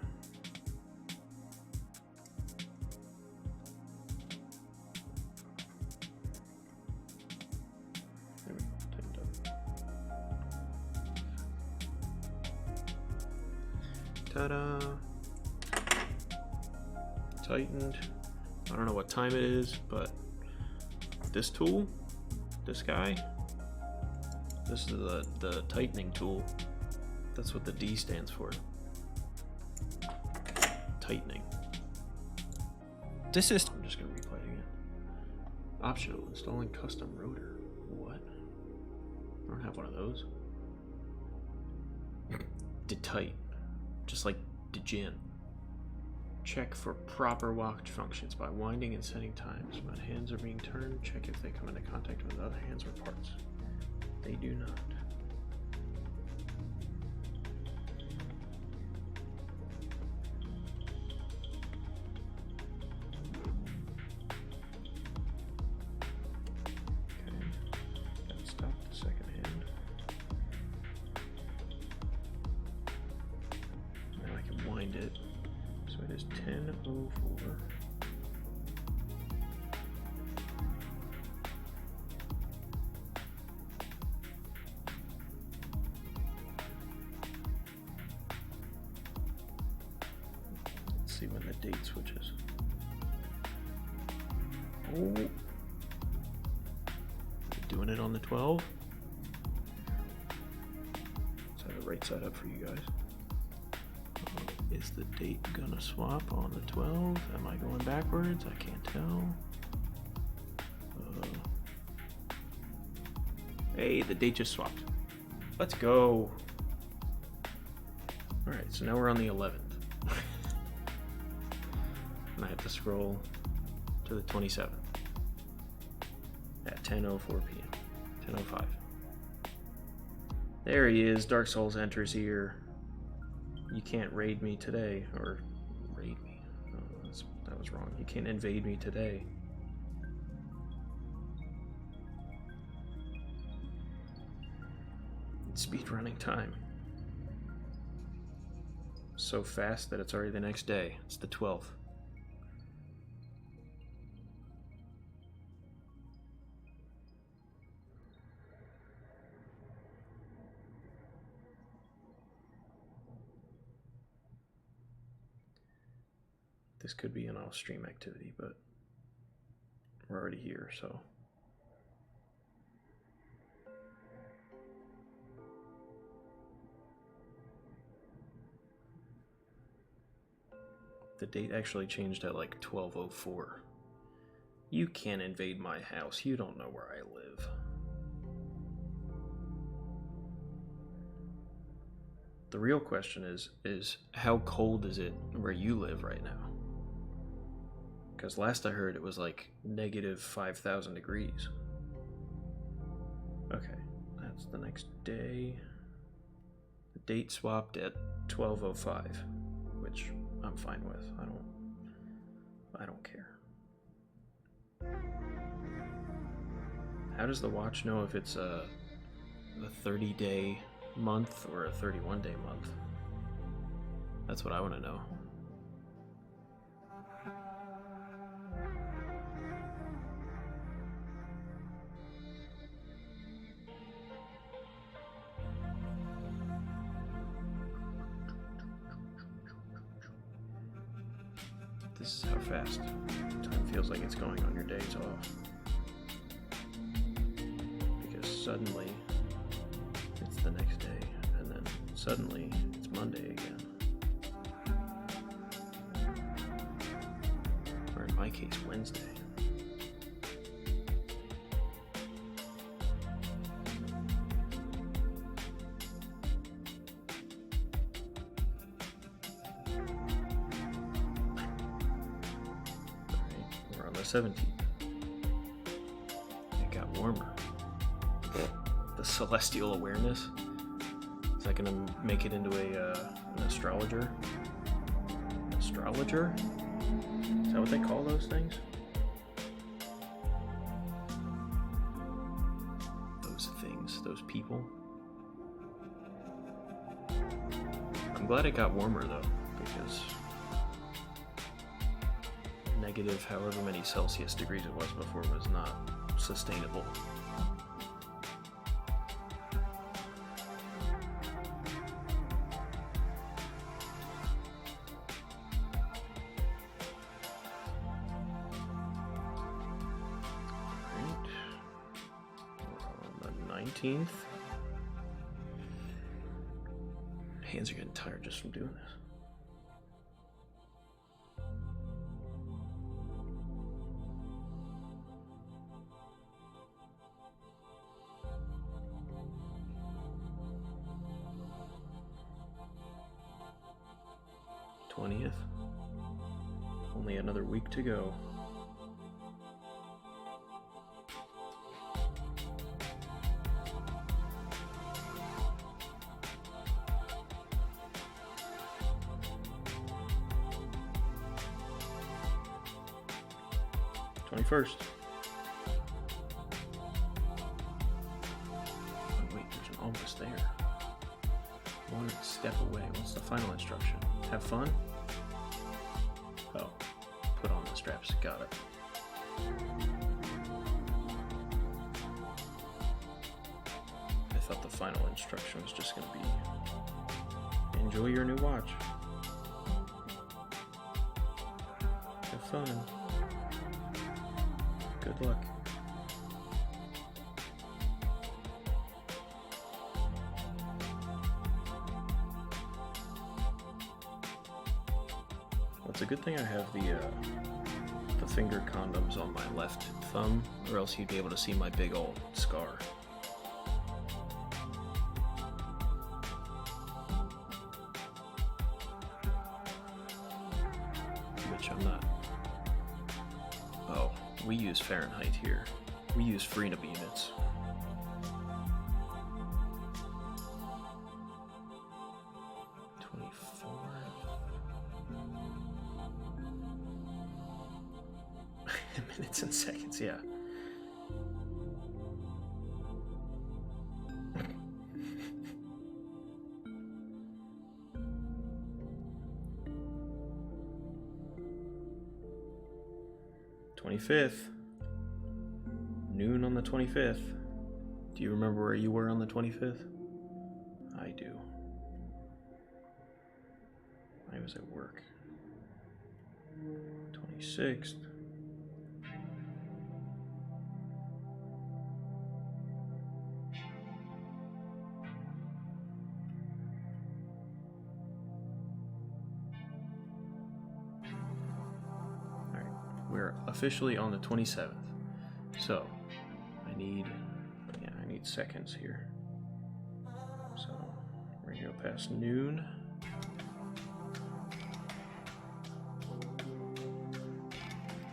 There we go. Tightened up. Ta-da! Tightened. I don't know what time it is, but this tool, this guy, this is the tightening tool. That's what the D stands for. Tightening. This is I'm just gonna replay it again. Optional, installing custom rotor. What? I don't have one of those. Detight. Just like degen. Check for proper watch functions by winding and setting times. When hands are being turned, check if they come into contact with other hands or parts. They do not. Okay. Gotta stop the second hand. Now I can wind it. So it is 10:04. Let's see when the date switches. Oh, is it doing it on the 12? Is that the right side up for you guys? Is the date gonna swap on the 12? Am I going backwards? I can't tell. Hey, the date just swapped. Let's go. Alright, so now we're on the 11th. And I have to scroll to the 27th at 10:04 p.m. 10:05. There he is. Dark Souls enters here. You can't raid me today, or raid me. Oh, that was wrong. You can't invade me today. It's speedrunning time. So fast that it's already the next day. It's the 12th. This could be an off-stream activity, but we're already here, so. The date actually changed at like 12:04. You can't invade my house. You don't know where I live. The real question is how cold is it where you live right now? Because last I heard it was like negative 5,000 degrees. Okay, that's the next day. The date swapped at 12:05, which I'm fine with. I don't care. How does the watch know if it's a 30-day month or a 31-day month? That's what I want to know. This is how fast time feels like it's going on your days off. Because suddenly it's the next day, and then suddenly it's Monday again. Or in my case, Wednesday. Alright, we're on the 17th. It got warmer. The celestial awareness? Is that gonna make it into an astrologer? Astrologer? Is that what they call those things? Those things, those people. I'm glad it got warmer though, because negative however many Celsius degrees it was before was not sustainable. We're on the 19th. Hands are getting tired just from doing this. Only another week to go. First. Oh, wait, there's an almost there. One step away. What's the final instruction? Have fun? Oh, put on the straps. Got it. I thought the final instruction was just going to be enjoy your new watch. Have fun. Good luck. Well, it's a good thing I have the finger condoms on my left thumb, or else you'd be able to see my big old scar. Which I'm not. Oh. We use Fahrenheit here. We use Freedom units. Minutes and seconds, yeah. '25th. Noon on the 25th. Do you remember where you were on the 25th? I do. I was at work. 26th. Alright, we're officially on the 27th. So, I need seconds here. So, we're gonna go past noon.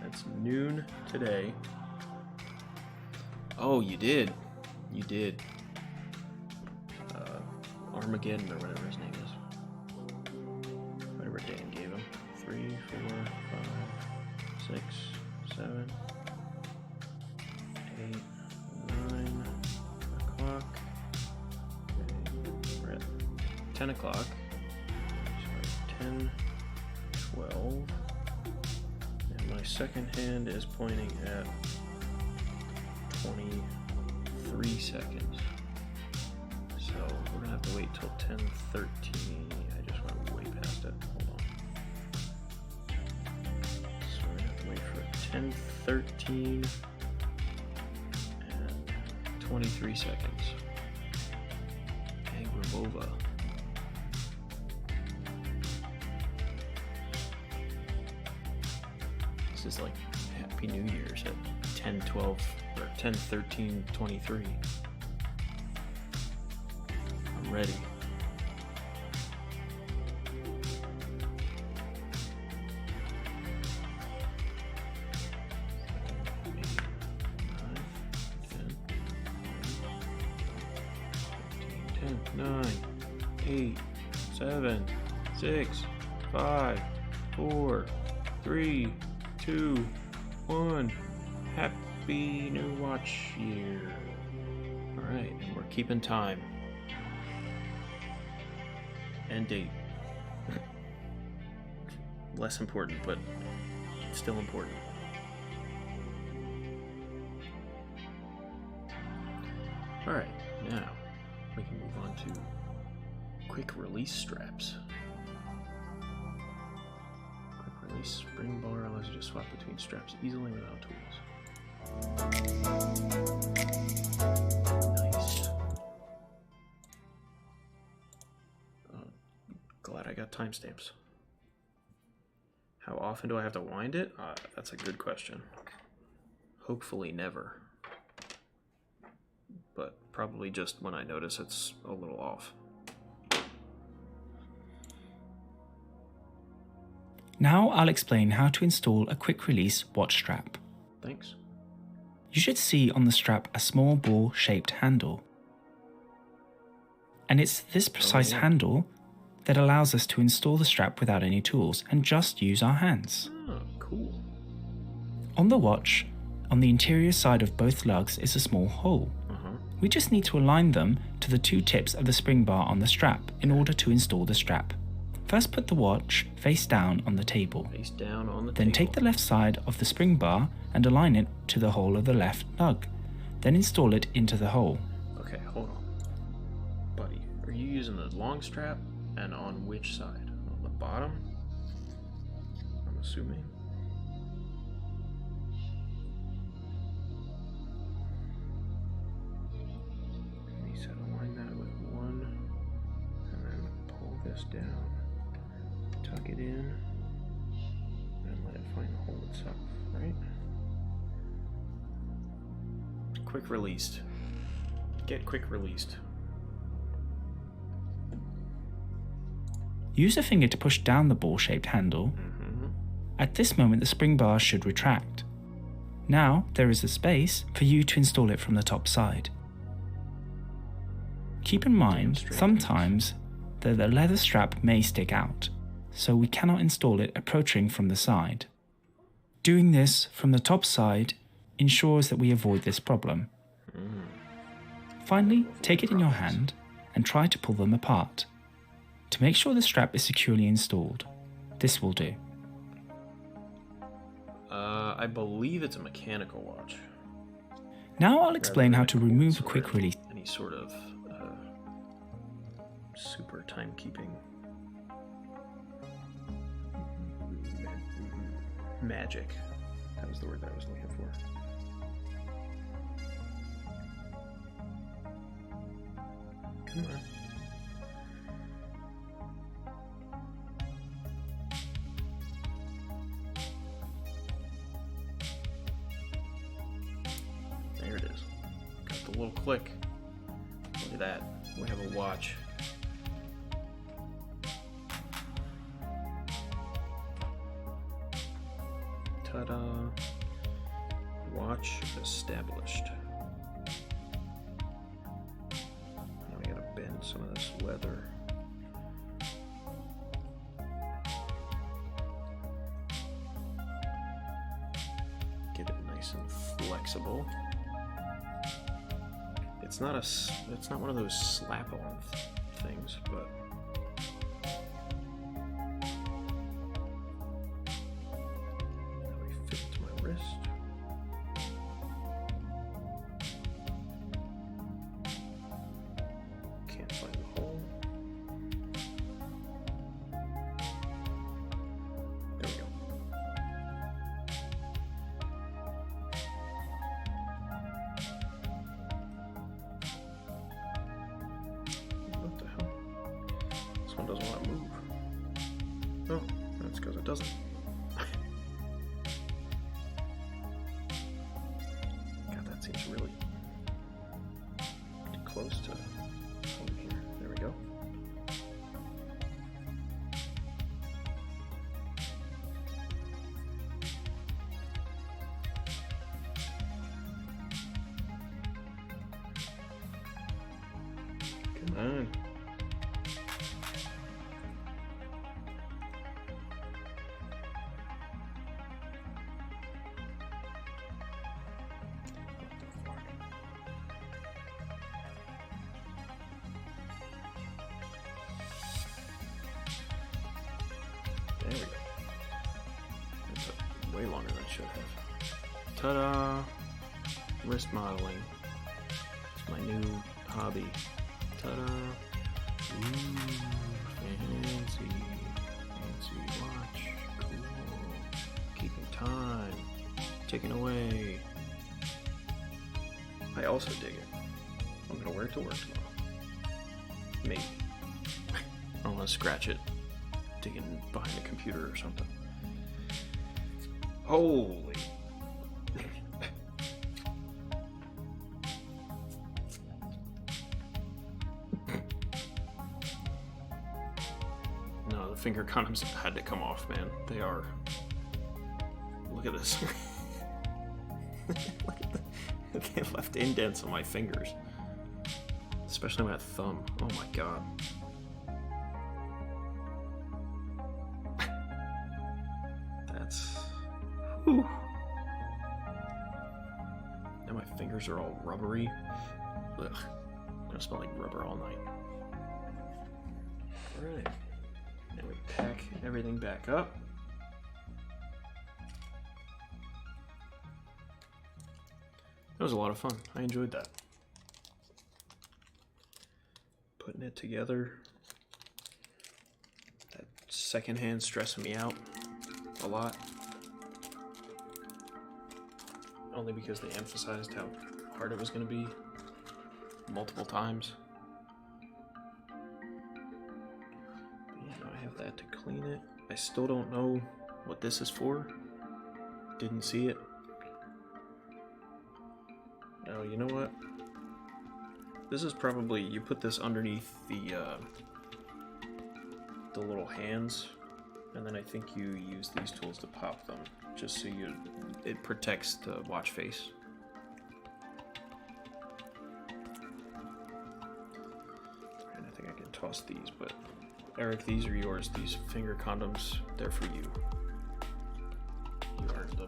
That's noon today. Oh, you did. You did. Armageddon or whatever his name is. Whatever Dan gave him. 3, 4, 5, 6, 7, 8, 9 o'clock. Okay, we're at 10 o'clock. Sorry, 10, 12. And my second hand is pointing at 23 seconds. So we're gonna have to wait till 10:13. I just went way past it. Hold on. So we're gonna have to wait for 10:13 and 23 seconds. Hey, we're over. This is like Happy New Year's at 10:12 or 10:13:23. I'm ready. Nine, 8, 7, 6, 5, 4, 3, 2, 1. Happy New Watch Year. Alright, and we're keeping time. And date. Less important, but still important. Alright, now we can move on to quick release straps. Quick release spring bar allows you to swap between straps easily without tools. Nice. Glad I got timestamps. How often do I have to wind it? That's a good question. Hopefully never. But probably just when I notice it's a little off. Now I'll explain how to install a quick release watch strap. Thanks. You should see on the strap a small ball shaped handle. And it's this precise handle that allows us to install the strap without any tools and just use our hands. Oh, cool. On the watch, on the interior side of both lugs is a small hole. We just need to align them to the two tips of the spring bar on the strap in order to install the strap. First put the watch face down on the table. Face down on the Then table. take the left side of the spring bar and align it to the hole of the left lug. Then install it into the hole. Okay, hold on. Buddy, are you using the long strap? And on which side? On the bottom? I'm assuming. He said align that with one, and then pull this down, tuck it in, and let it find the hole itself, right? Quick released. Get quick released. Use a finger to push down the ball-shaped handle. At this moment, the spring bar should retract. Now, there is a space for you to install it from the top side. Keep in mind, sometimes the leather strap may stick out, so we cannot install it approaching from the side. Doing this from the top side ensures that we avoid this problem. Finally, take it in your hand and try to pull them apart. To make sure the strap is securely installed, this will do. I believe it's a mechanical watch. Now I'll explain how to remove a quick release. Any sort of super timekeeping. magic. That was the word that I was looking for. Come on. There it is. Got the little click. Look at that. We have a watch. Ta-da. Watch established. Now we gotta bend some of this leather. Get it nice and flexible. It's not one of those slap-on things, but how we fit to my wrist. Can't find the hole. There we go. What the hell? This one doesn't want to move. Oh, that's because it doesn't. God, that seems really close to home here. There we go. Come on. There we go. That took way longer than it should have. Ta-da! Wrist modeling. It's my new hobby. Ta-da! Ooh, fancy. Fancy watch. Cool. Keeping time. Ticking away. I also dig it. I'm gonna wear it to work tomorrow. Maybe. I don't want to scratch it digging behind the computer or something. Holy. No, the finger condoms had to come off, man. They are. Look at this. Look at they left indents on my fingers. Especially my thumb. Oh my god. That's... Whew. Now my fingers are all rubbery. Ugh. I'm gonna smell like rubber all night. Alright. Now we pack everything back up. That was a lot of fun. I enjoyed that. Putting it together. That second hand stressing me out a lot. Only because they emphasized how hard it was going to be multiple times. But yeah, now I have that to clean it. I still don't know what this is for. Didn't see it. Oh, you know what? This is probably, you put this underneath the little hands, and then I think you use these tools to pop them, just so it protects the watch face. And I think I can toss these, but Eric, these are yours. These finger condoms, they're for you. You earned them.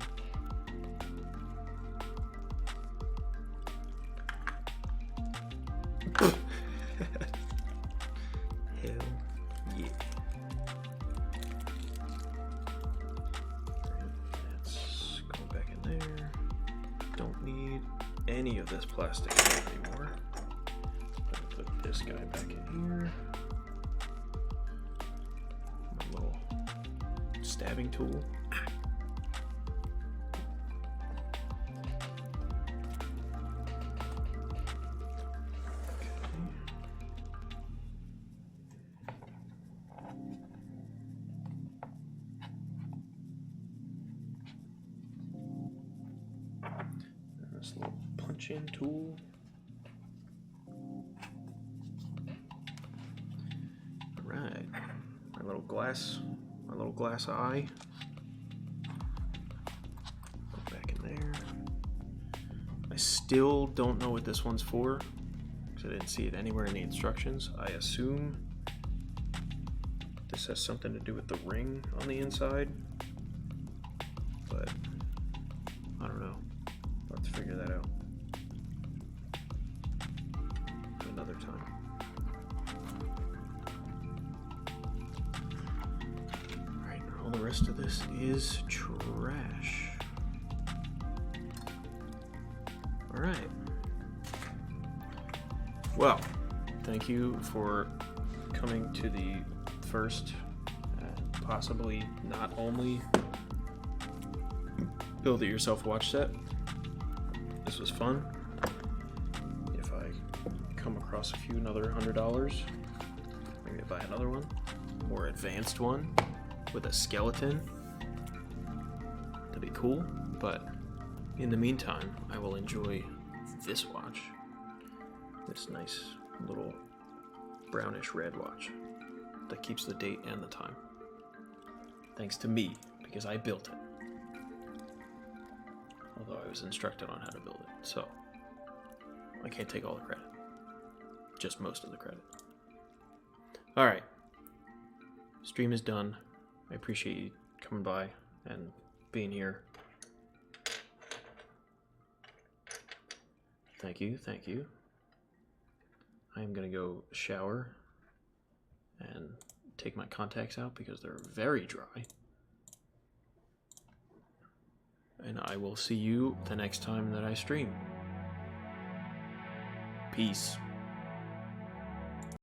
Hell yeah. That's going back in there. Don't need any of this plastic anymore. I'm gonna put this guy back in here. My little stabbing tool. extension tool. Alright. My little glass eye. Go back in there. I still don't know what this one's for, because I didn't see it anywhere in the instructions. I assume this has something to do with the ring on the inside, but I don't know. Let's figure that out another time. Alright, all the rest of this is trash. Alright. Well, thank you for coming to the first and possibly not only build it yourself watch set. This was fun. If I come across a few another $100, maybe I buy another one, more advanced one with a skeleton. That'd be cool, but in the meantime, I will enjoy this watch. This nice little brownish red watch that keeps the date and the time. Thanks to me, because I built it. Although I was instructed on how to build it, so I can't take all the credit. Just most of the credit. Alright. Stream is done. I appreciate you coming by and being here. Thank you, thank you. I'm gonna go shower and take my contacts out because they're very dry. And I will see you the next time that I stream. Peace.